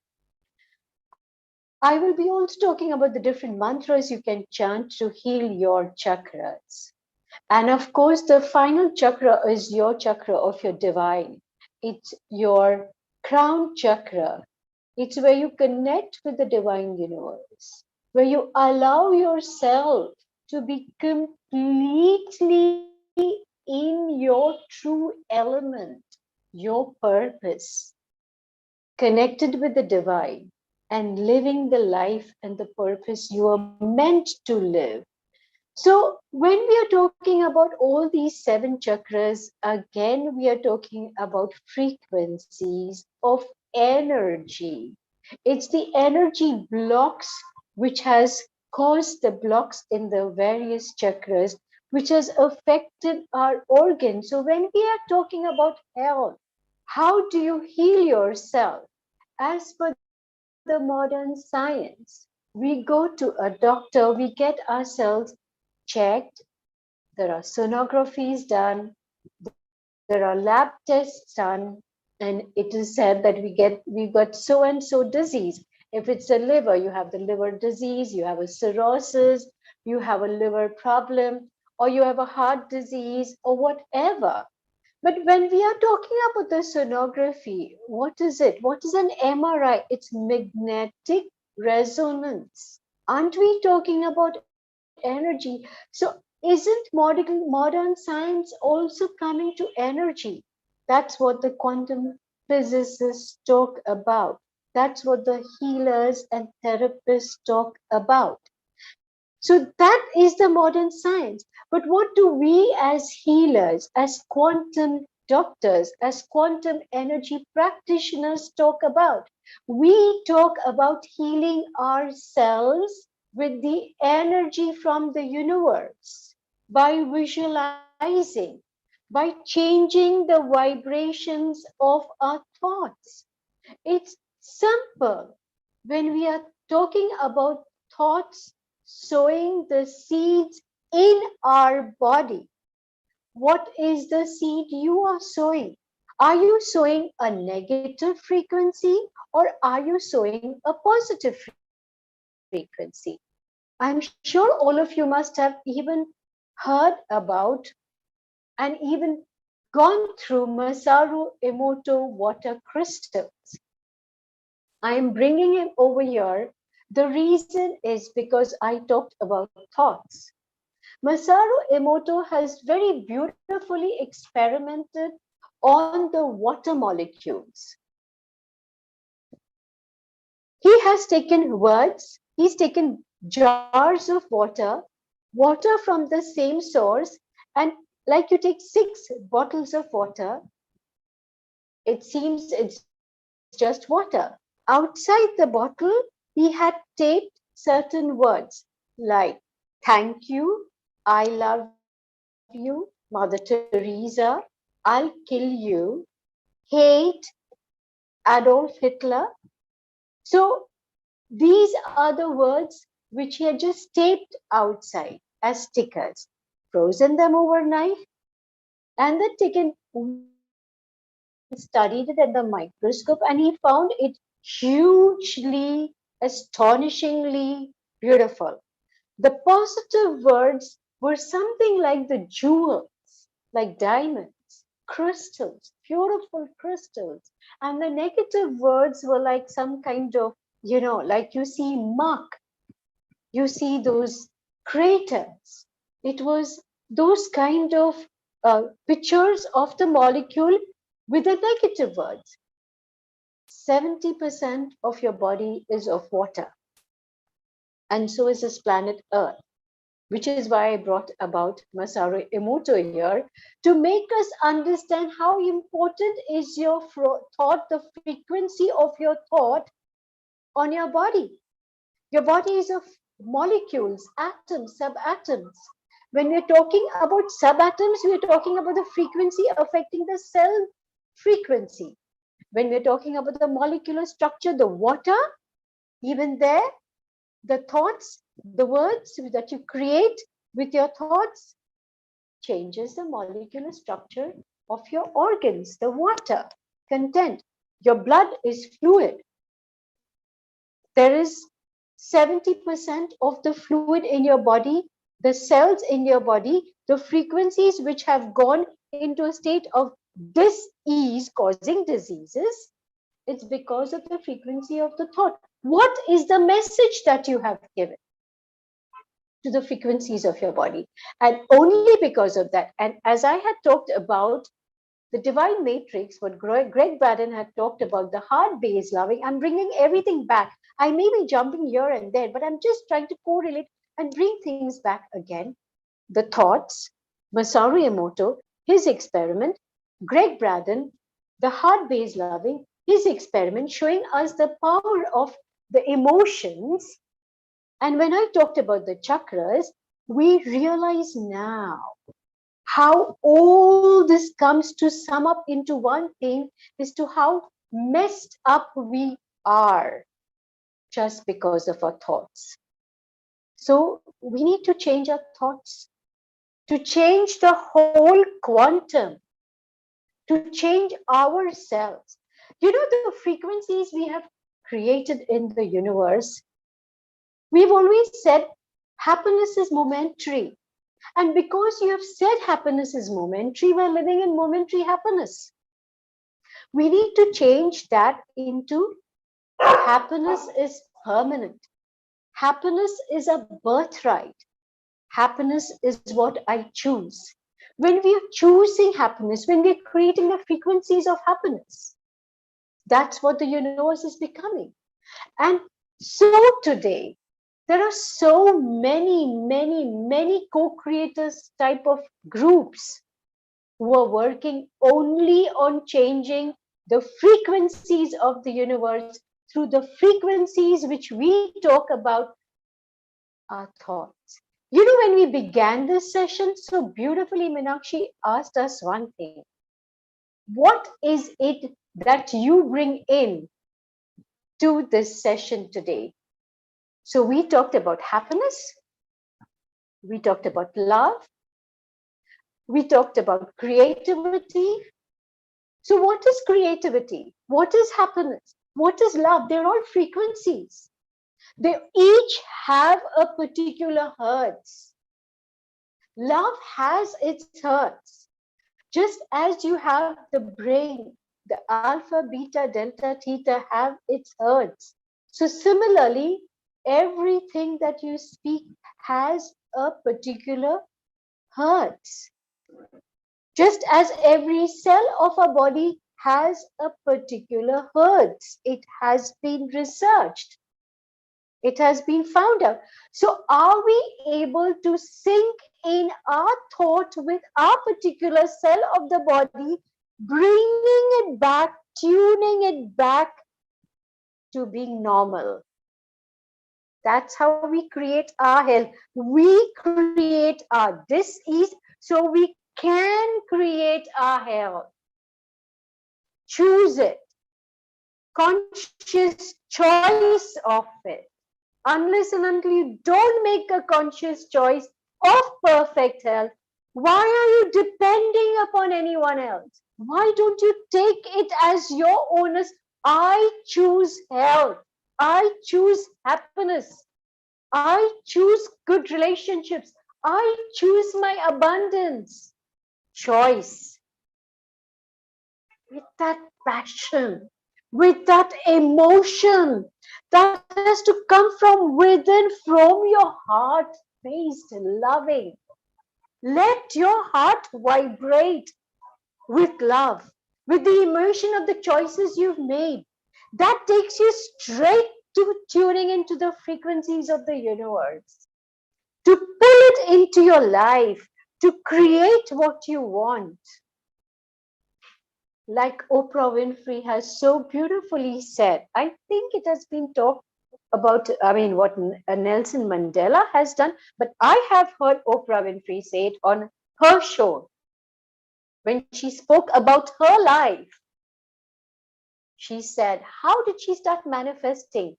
I will be also talking about the different mantras you can chant to heal your chakras. And of course, the final chakra is your chakra of your divine. It's your crown chakra. It's where you connect with the divine universe, where you allow yourself to be completely in your true element, your purpose, connected with the divine and living the life and the purpose you are meant to live. So, when we are talking about all these seven chakras, again, we are talking about frequencies of energy. It's the energy blocks which has caused the blocks in the various chakras, which has affected our organs. So, when we are talking about health, how do you heal yourself? As per the modern science, we go to a doctor, we get ourselves checked, there are sonographies done, there are lab tests done, and it is said that we got so and so disease. If it's a liver, you have the liver disease, you have a cirrhosis, you have a liver problem, or you have a heart disease, or whatever. But when we are talking about the sonography, what is it? What is an MRI? It's magnetic resonance. Aren't we talking about energy? So isn't modern science also coming to energy? That's what the quantum physicists talk about. That's what the healers and therapists talk about. So that is the modern science. But what do we as healers, as quantum doctors, as quantum energy practitioners talk about. We talk about healing ourselves with the energy from the universe by visualizing, by changing the vibrations of our thoughts. It's simple. When we are talking about thoughts, sowing the seeds in our body, what is the seed you are sowing? Are you sowing a negative frequency or are you sowing a positive frequency? I'm sure all of you must have even heard about and even gone through Masaru Emoto water crystals. I am bringing him over here. The reason is because I talked about thoughts. Masaru Emoto has very beautifully experimented on the water molecules. He has taken words, he's taken jars of water, water from the same source, and like you take 6 bottles of water, it seems it's just water. Outside the bottle, he had taped certain words like, thank you, I love you, Mother Teresa, I'll kill you, hate Adolf Hitler. So these are the words which he had just taped outside as stickers, frozen them overnight, and then taken went and studied it at the microscope, and he found it hugely, astonishingly beautiful. The positive words were something like the jewels, like diamonds, crystals, beautiful crystals. And the negative words were like some kind of, like you see muck, you see those craters. It was those kind of pictures of the molecule with the negative words. 70% of your body is of water, and so is this planet Earth, which is why I brought about Masaru Emoto here, to make us understand how important is your thought, the frequency of your thought on your body. Your body is of molecules, atoms, subatoms. When we're talking about subatoms, we're talking about the frequency affecting the cell frequency. When we're talking about the molecular structure, the water, even there, the thoughts, the words that you create with your thoughts changes the molecular structure of your organs, the water content. Your blood is fluid. There is 70% of the fluid in your body, the cells in your body, the frequencies which have gone into a state of dis-ease causing diseases. It's because of the frequency of the thought. What is the message that you have given to the frequencies of your body? And only because of that. And as I had talked about the divine matrix, what Greg Braden had talked about, the heart-based loving, I'm bringing everything back. I may be jumping here and there, but I'm just trying to correlate and bring things back again. The thoughts, Masaru Emoto, his experiment, Greg Braden, the heart-based loving, his experiment showing us the power of the emotions. And when I talked about the chakras, we realize now how all this comes to sum up into one thing as to how messed up we are just because of our thoughts. So we need to change our thoughts, to change the whole quantum, to change ourselves. You know, the frequencies we have created in the universe, we've always said happiness is momentary. And because you have said happiness is momentary, we're living in momentary happiness. We need to change that into happiness is permanent. Happiness is a birthright. Happiness is what I choose. When we are choosing happiness, when we're creating the frequencies of happiness, that's what the universe is becoming. And so today, there are so many co-creators type of groups who are working only on changing the frequencies of the universe through the frequencies which we talk about, our thoughts. You know, when we began this session, so beautifully, Meenakshi asked us one thing. What is it that you bring in to this session today? So we talked about happiness. We talked about love. We talked about creativity. So what is creativity? What is happiness? What is love? They're all frequencies. They each have a particular hertz. Love has its hertz. Just as you have the brain, the alpha, beta, delta, theta have its hertz. So similarly, everything that you speak has a particular hertz. Just as every cell of our body has a particular hertz, it has been researched. It has been found out. So are we able to sync in our thought with our particular cell of the body, bringing it back, tuning it back to being normal? That's how we create our health. We create our dis-ease so we can create our health. Choose it. Conscious choice of it. Unless and until you don't make a conscious choice of perfect health, why are you depending upon anyone else? Why don't you take it as your onus? I choose health. I choose happiness. I choose good relationships. I choose my abundance. Choice. With that passion, with that emotion that has to come from within, from your heart based loving. Let your heart vibrate with love, with the emotion of the choices you've made. That takes you straight to tuning into the frequencies of the universe, to pull it into your life, to create what you want. Like Oprah Winfrey has so beautifully said, I think it has been talked about, what Nelson Mandela has done, but I have heard Oprah Winfrey say it on her show. When she spoke about her life, she said, how did she start manifesting?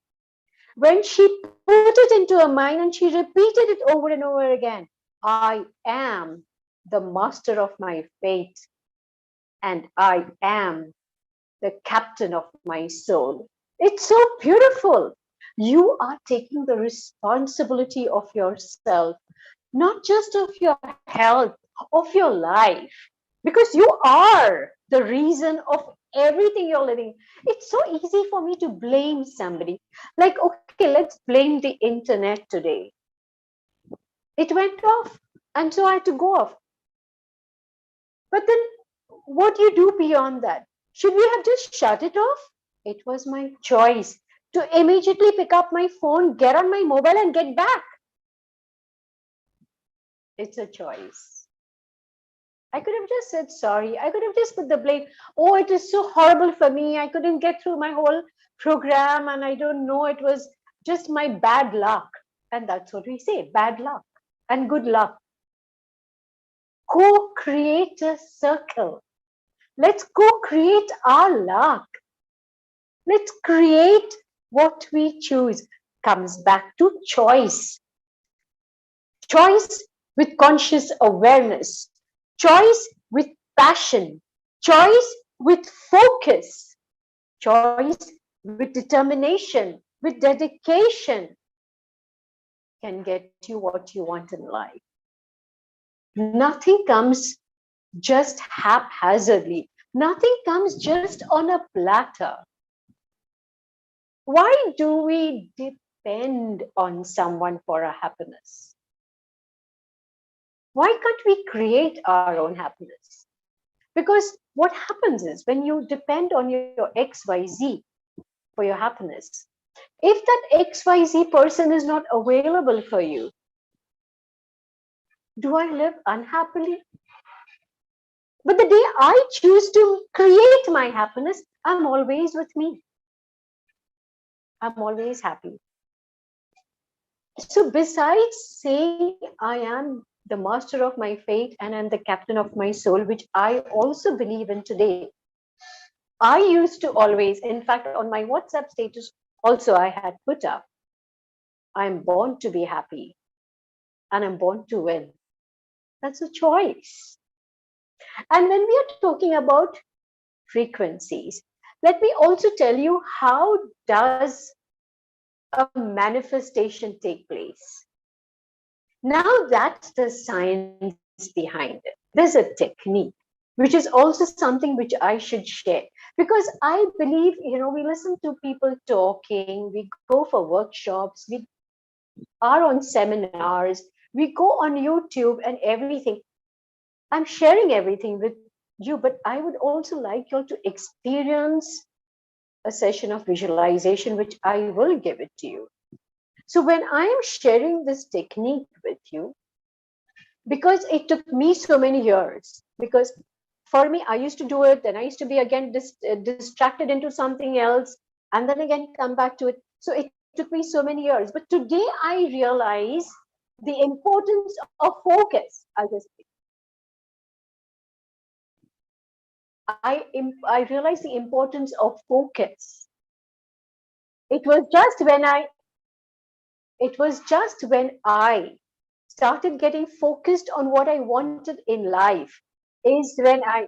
When she put it into her mind and she repeated it over and over again, I am the master of my fate, and I am the captain of my soul. It's so beautiful. You are taking the responsibility of yourself, not just of your health, of your life, because you are the reason of everything you're living. It's so easy for me to blame somebody. Like, okay, let's blame the internet today. It went off, and so I had to go off. But then what do you do beyond that? Should we have just shut it off? It was my choice to immediately pick up my phone, get on my mobile, and get back. It's a choice. I could have just said sorry. I could have just put the blame. Oh, it is so horrible for me. I couldn't get through my whole program, and I don't know. It was just my bad luck. And that's what we say, bad luck and good luck. Co-create a circle. Let's co-create our luck. Let's create what we choose. Comes back to choice. Choice with conscious awareness. Choice with passion. Choice with focus. Choice with determination, with dedication can get you what you want in life. Nothing comes just haphazardly. Nothing comes just on a platter. Why do we depend on someone for our happiness? Why can't we create our own happiness? Because what happens is when you depend on your XYZ for your happiness, if that XYZ person is not available for you, do I live unhappily? But the day I choose to create my happiness, I'm always with me. I'm always happy. So besides saying I am the master of my fate and I'm the captain of my soul, which I also believe in today, I used to always, in fact, on my WhatsApp status, also I had put up, I'm born to be happy and I'm born to win. That's a choice. And when we are talking about frequencies, let me also tell you how does a manifestation take place. Now that's the science behind it. There's a technique, which is also something which I should share, because I believe, we listen to people talking, we go for workshops, we are on seminars, we go on YouTube and everything. I'm sharing everything with you, but I would also like you all to experience a session of visualization, which I will give it to you. So when I am sharing this technique with you, because it took me so many years, because for me, I used to do it, then I used to be again distracted into something else, and then again come back to it. So it took me so many years. But today I realize the importance of focus. I realized the importance of focus. It was just when I it was just when I started getting focused on what I wanted in life is when I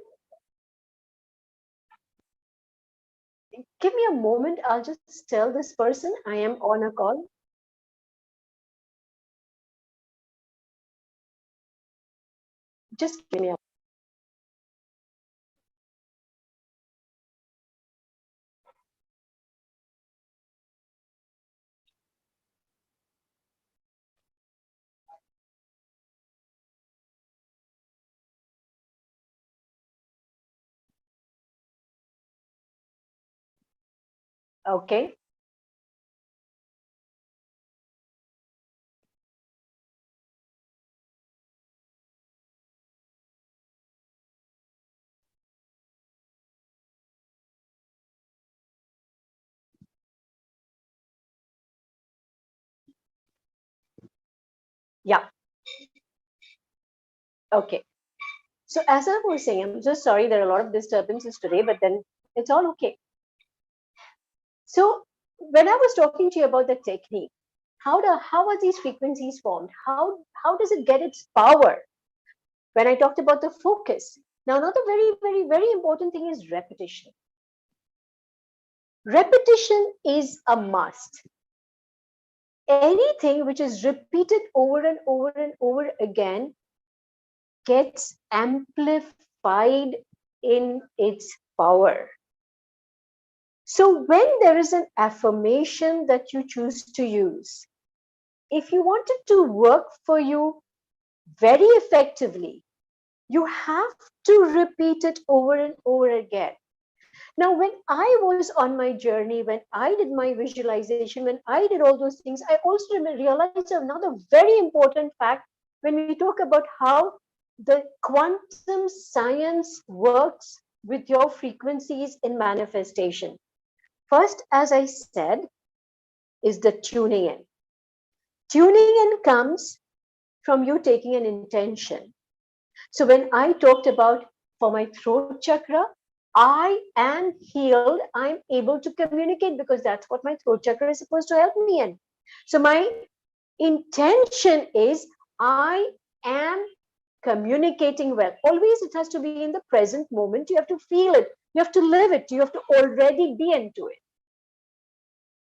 give me a moment. I'll just tell this person I am on a call. Just give me a okay. Yeah. Okay. So as I was saying, I'm just sorry there are a lot of disturbances today, but then it's all okay. So when I was talking to you about the technique, how are these frequencies formed? How does it get its power? When I talked about the focus. Now, another very, very, very important thing is repetition. Repetition is a must. Anything which is repeated over and over and over again gets amplified in its power. So when there is an affirmation that you choose to use, if you want it to work for you very effectively, you have to repeat it over and over again. Now, when I was on my journey, when I did my visualization, when I did all those things, I also realized another very important fact when we talk about how the quantum science works with your frequencies in manifestation. First, as I said, is the tuning in. Tuning in comes from you taking an intention. So when I talked about for my throat chakra, I am healed. I'm able to communicate because that's what my throat chakra is supposed to help me in. So my intention is I am communicating well. Always it has to be in the present moment. You have to feel it. You have to live it. You have to already be into it.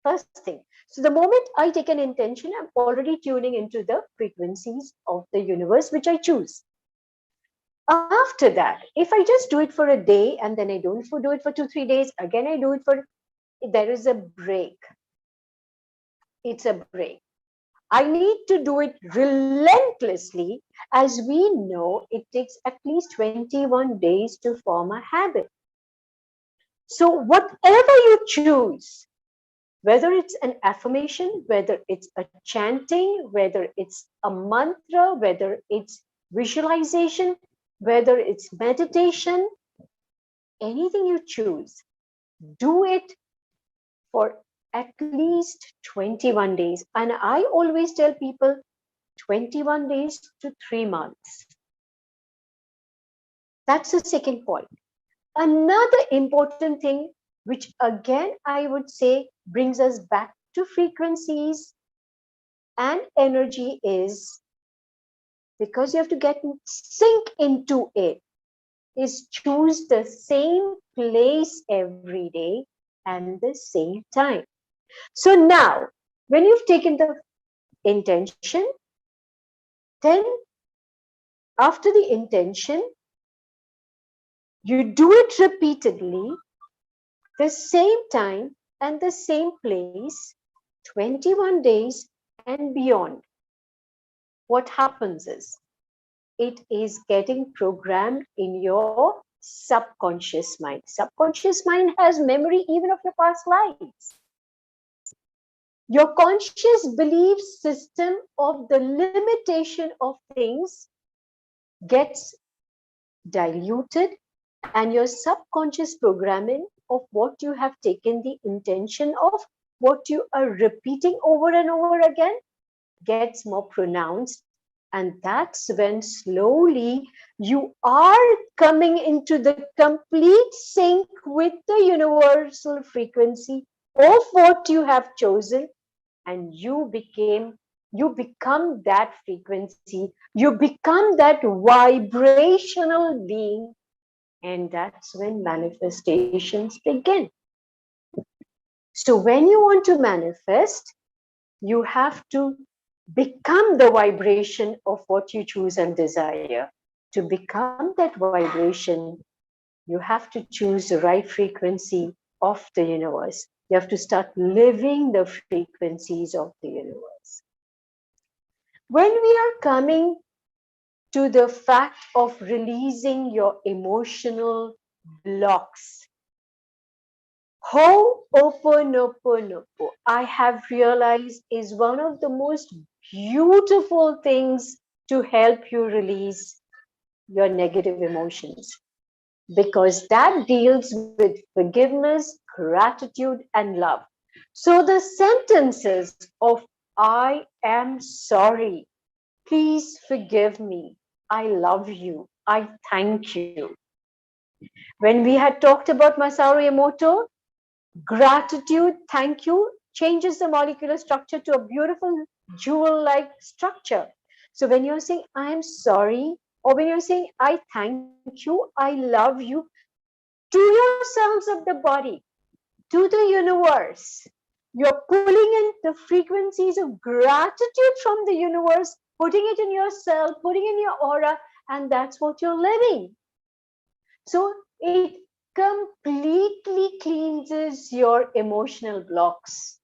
First thing. So the moment I take an intention, I'm already tuning into the frequencies of the universe, which I choose. After that, if I just do it for a day and then I don't do it for 2-3 days, again I do it for, there is a break. It's a break. I need to do it relentlessly. As we know, it takes at least 21 days to form a habit. So whatever you choose, whether it's an affirmation, whether it's a chanting, whether it's a mantra, whether it's visualization, whether it's meditation, anything you choose, do it for at least 21 days. And I always tell people 21 days to 3 months. That's the second point. Another important thing, which again I would say brings us back to frequencies and energy, is because you have to get sink into it, is choose the same place every day and the same time. So now, when you've taken the intention, then after the intention, you do it repeatedly, the same time and the same place, 21 days and beyond. What happens is, it is getting programmed in your subconscious mind. Subconscious mind has memory even of your past lives. Your conscious belief system of the limitation of things gets diluted, and your subconscious programming of what you have taken the intention of, what you are repeating over and over again, gets more pronounced. And that's when slowly you are coming into the complete sync with the universal frequency of what you have chosen, and you become that frequency, you become that vibrational being, and that's when manifestations begin. So when you want to manifest, you have to become the vibration of what you choose and desire. To become that vibration, you have to choose the right frequency of the universe. You have to start living the frequencies of the universe. When we are coming to the fact of releasing your emotional blocks, Ho'oponopono, I have realized, is one of the most beautiful things to help you release your negative emotions, because that deals with forgiveness, gratitude, and love. So the sentences of I am sorry, please forgive me, I love you, I thank you. When we had talked about Masaru Emoto, gratitude, thank you, changes the molecular structure to a beautiful jewel-like structure. So when you're saying, I am sorry, or when you're saying, I thank you, I love you, to your cells of the body, to the universe, you're pulling in the frequencies of gratitude from the universe, putting it in your cell, putting in your aura, and that's what you're living. So it completely cleanses your emotional blocks.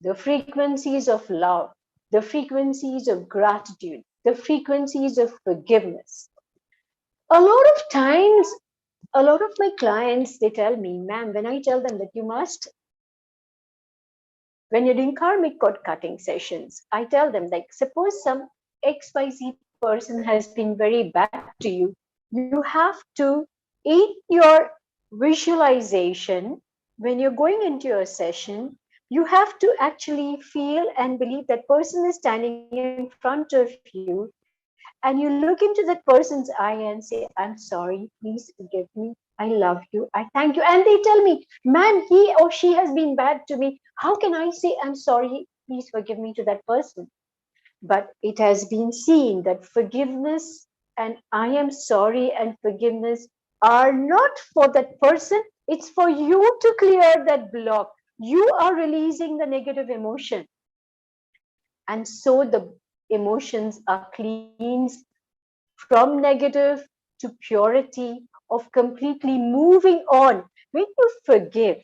The frequencies of love, the frequencies of gratitude, the frequencies of forgiveness. A lot of times, a lot of my clients, they tell me, ma'am, when I tell them that you must, when you're doing karmic cord cutting sessions, I tell them, like, suppose some XYZ person has been very bad to you have to, in your visualization, when you're going into your session, you have to actually feel and believe that person is standing in front of you, and you look into that person's eye and say, I'm sorry, please forgive me, I love you, I thank you. And they tell me, man, he or she has been bad to me. How can I say I'm sorry, please forgive me to that person? But it has been seen that forgiveness and I am sorry and forgiveness are not for that person. It's for you to clear that block. You are releasing the negative emotion. And so the emotions are cleansed from negative to purity, of completely moving on. When you forgive,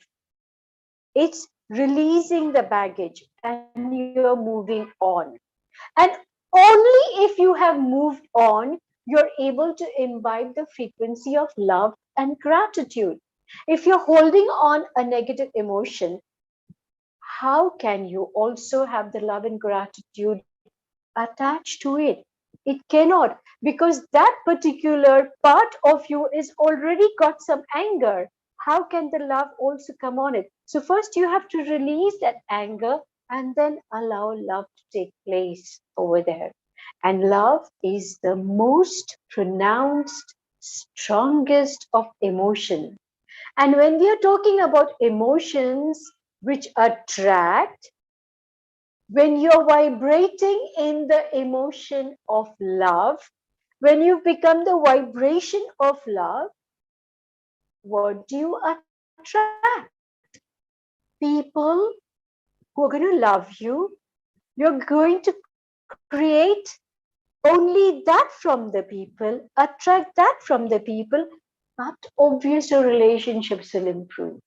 it's releasing the baggage and you're moving on. And only if you have moved on, you're able to imbibe the frequency of love and gratitude. If you're holding on a negative emotion, how can you also have the love and gratitude attached to it? It cannot, because that particular part of you is already got some anger. How can the love also come on it? So first you have to release that anger and then allow love to take place over there. And love is the most pronounced, strongest of emotion. And when we are talking about emotions which attract, when you're vibrating in the emotion of love, when you become the vibration of love, what do you attract? People who are going to love you. You're going to create only that from the people, attract that from the people, but obviously relationships will improve.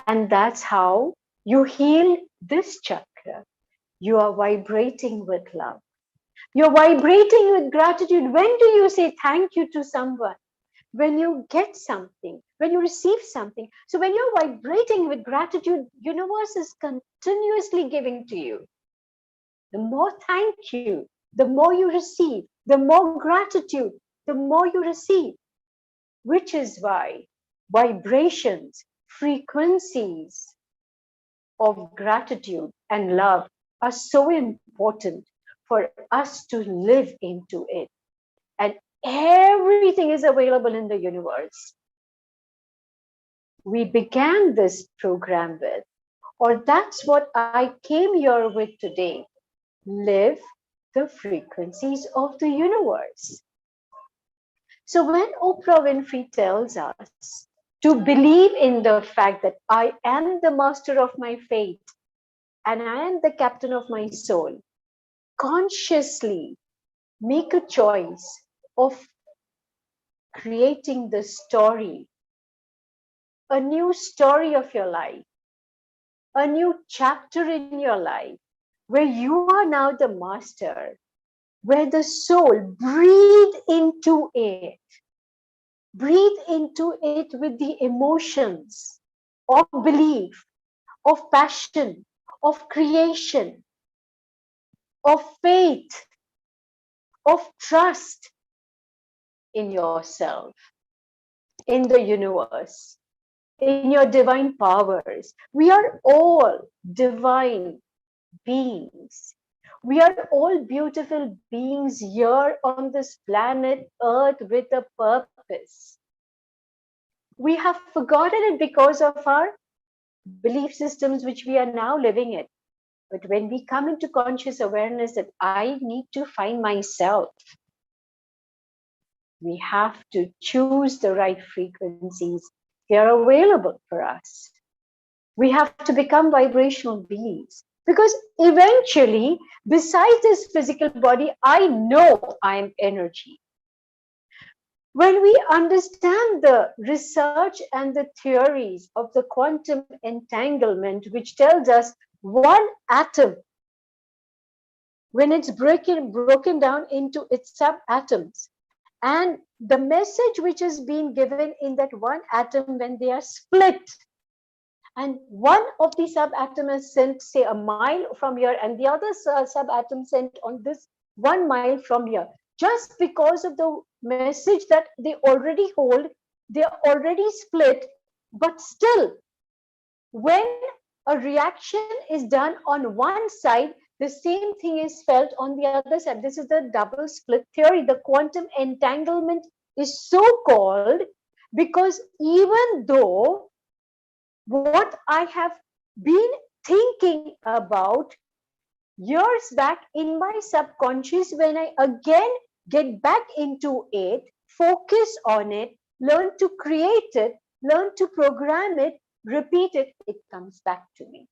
And that's how you heal this chakra. You are vibrating with love. You're vibrating with gratitude. When do you say thank you to someone? When you get something, when you receive something. So when you're vibrating with gratitude, universe is continuously giving to you. The more thank you, the more you receive, the more gratitude, the more you receive, which is why vibrations, frequencies of gratitude and love are so important for us to live into it. And everything is available in the universe. We began this program with, or that's what I came here with today. Live the frequencies of the universe. So when Oprah Winfrey tells us to believe in the fact that I am the master of my fate and I am the captain of my soul, consciously make a choice of creating the story, a new story of your life, a new chapter in your life, where you are now the master, where the soul breathe into it. Breathe into it with the emotions of belief, of passion, of creation, of faith, of trust in yourself, in the universe, in your divine powers. We are all divine beings. We are all beautiful beings here on this planet Earth with a purpose. We have forgotten it because of our belief systems which we are now living in. But when we come into conscious awareness that I need to find myself, we have to choose the right frequencies. They are available for us. We have to become vibrational beings. Because eventually, besides this physical body, I know I am energy. When we understand the research and the theories of the quantum entanglement, which tells us one atom, when it's broken down into its subatoms, and the message which is being given in that one atom when they are split, and one of the subatoms is sent, say, a mile from here, and the other subatom sent on this 1 mile from here, just because of the message that they already hold, they are already split, but still, when a reaction is done on one side, the same thing is felt on the other side. This is the double split theory. The quantum entanglement is so called because even though what I have been thinking about years back in my subconscious, when I again get back into it, focus on it, learn to create it, learn to program it, repeat it, it comes back to me.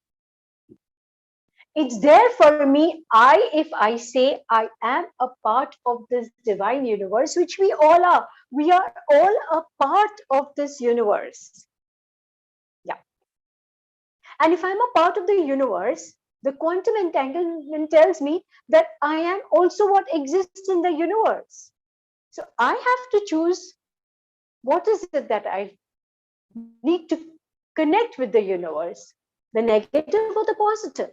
It's there for me. If I say I am a part of this divine universe, which we all are, we are all a part of this universe. Yeah. And if I'm a part of the universe, the quantum entanglement tells me that I am also what exists in the universe. So I have to choose what is it that I need to connect with the universe, the negative or the positive.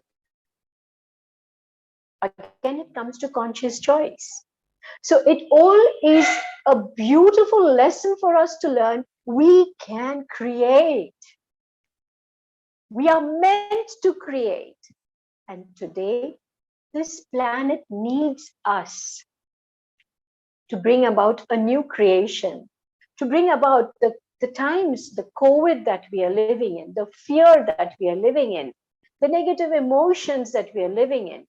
Again, it comes to conscious choice. So it all is a beautiful lesson for us to learn. We can create. We are meant to create. And today, this planet needs us to bring about a new creation, to bring about the times, the COVID that we are living in, the fear that we are living in, the negative emotions that we are living in,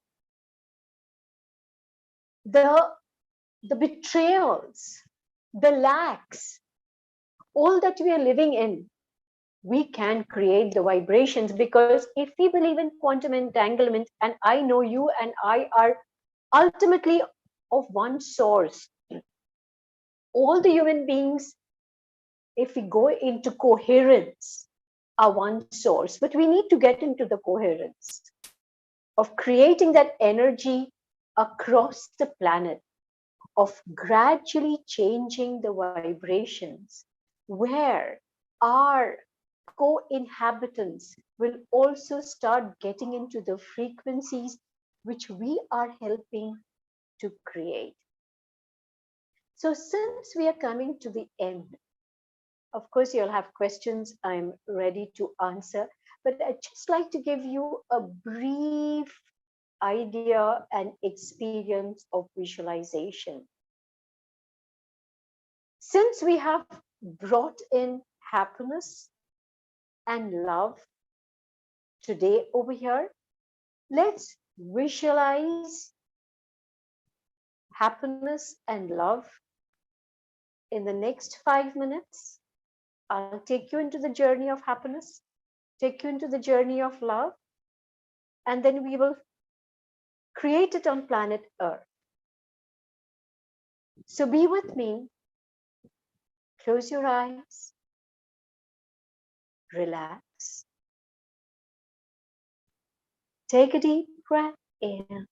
the betrayals, the lacks, all that we are living in. We can create the vibrations, because if we believe in quantum entanglement, and I know you and I are ultimately of one source, all the human beings, if we go into coherence, are one source, but we need to get into the coherence of creating that energy across the planet, of gradually changing the vibrations, where our co-inhabitants will also start getting into the frequencies which we are helping to create. So since we are coming to the end, of course you'll have questions, I'm ready to answer, but I'd just like to give you a brief idea and experience of visualization. Since we have brought in happiness and love today over here, let's visualize happiness and love in the next 5 minutes. I'll take you into the journey of happiness, take you into the journey of love, and then we will create it on planet Earth. So be with me. Close your eyes. Relax. Take a deep breath in.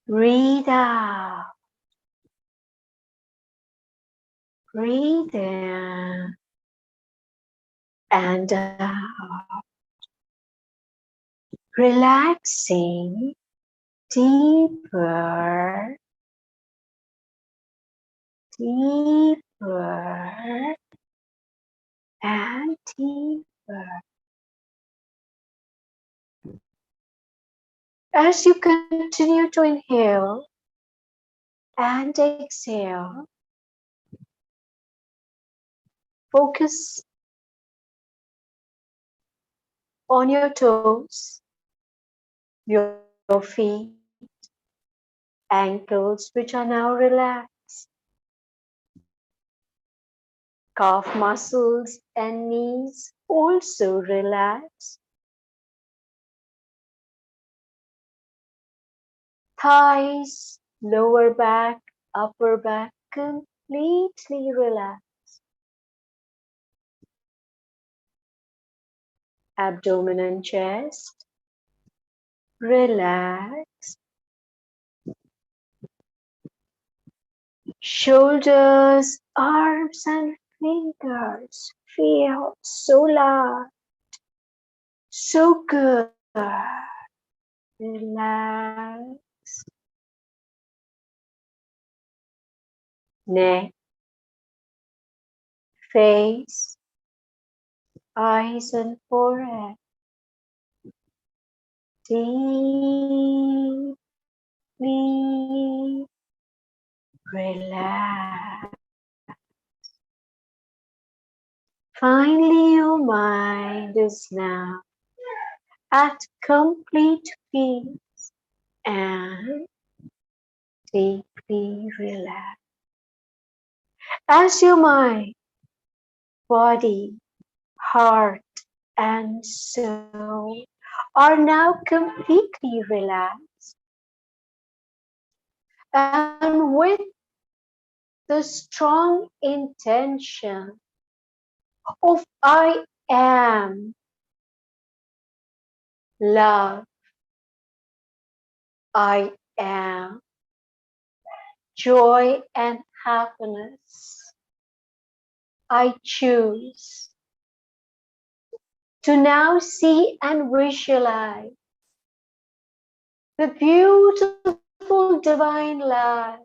Breathe out. Breathe in and out. Relaxing deeper, deeper, and deeper. As you continue to inhale and exhale, focus on your toes, your feet, ankles, which are now relaxed, calf muscles and knees also relaxed, thighs, lower back, upper back completely relaxed, abdomen and chest relaxed, shoulders, arms and fingers feel so light, so good, relaxed, neck, face, eyes and forehead deeply relaxed. Finally, your mind is now at complete peace and deeply relaxed. As your mind, body, heart, and soul are now completely relaxed, and with the strong intention of I am love, I am joy and happiness, I choose to now see and visualize the beautiful beautiful divine light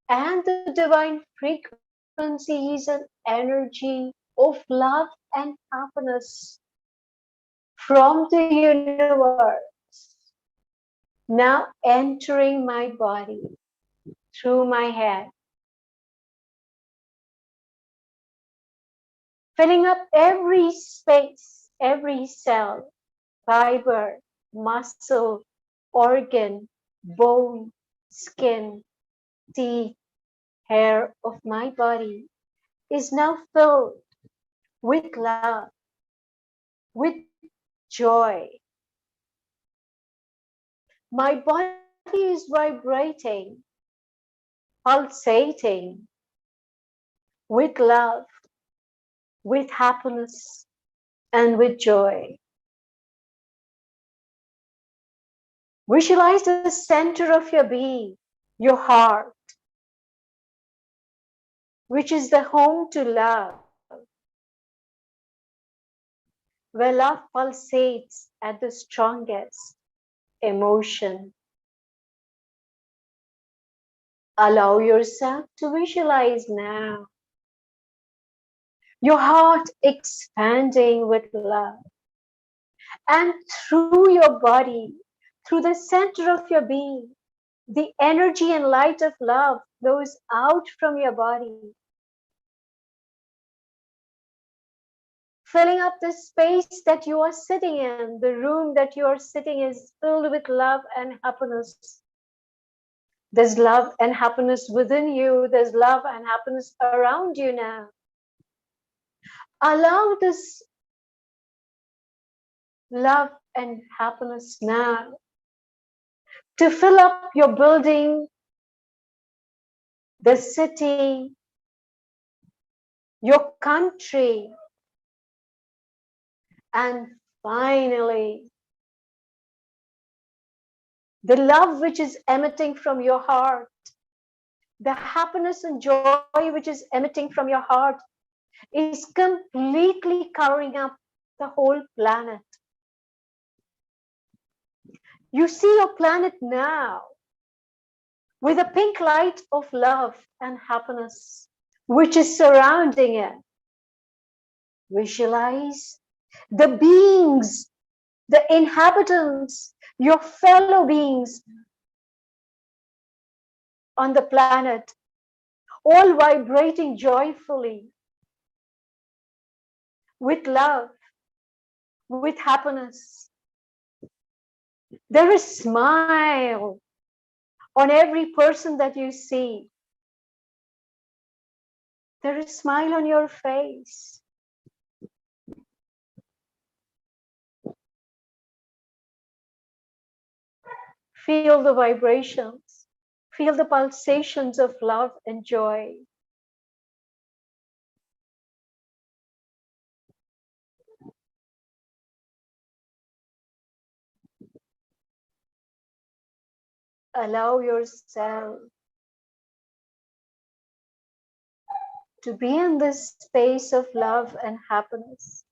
and the divine frequencies and energy of love and happiness from the universe now entering my body through my head, filling up every space, every cell, fiber, muscle, organ, bone, skin, teeth, hair of my body is now filled with love, with joy. My body is vibrating, pulsating with love, with happiness, and with joy. Visualize the center of your being, your heart, which is the home to love, where love pulsates at the strongest emotion. Allow yourself to visualize now your heart expanding with love, and through your body, through the center of your being, the energy and light of love flows out from your body, filling up the space that you are sitting in. The room that you are sitting is filled with love and happiness. There's love and happiness within you. There's love and happiness around you now. Allow this love and happiness now to fill up your building, the city, your country, and finally, the love which is emitting from your heart, the happiness and joy which is emitting from your heart is completely covering up the whole planet. You see your planet now with a pink light of love and happiness which is surrounding it. Visualize the beings, the inhabitants, your fellow beings on the planet, all vibrating joyfully with love, with happiness. There is a smile on every person that you see. There is a smile on your face. Feel the vibrations. Feel the pulsations of love and joy. Allow yourself to be in this space of love and happiness.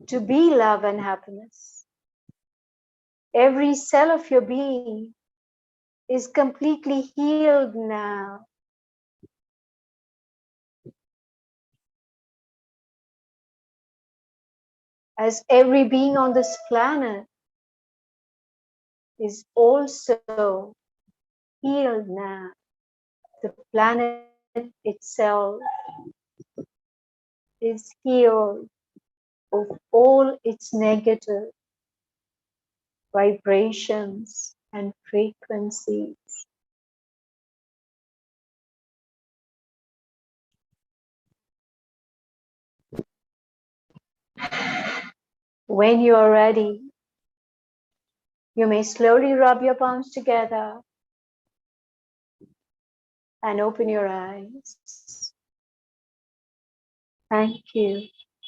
To be love and happiness. Every cell of your being is completely healed now. As every being on this planet is also healed now. The planet itself is healed of all its negative vibrations and frequencies. When you are ready, you may slowly rub your palms together and open your eyes. Thank you.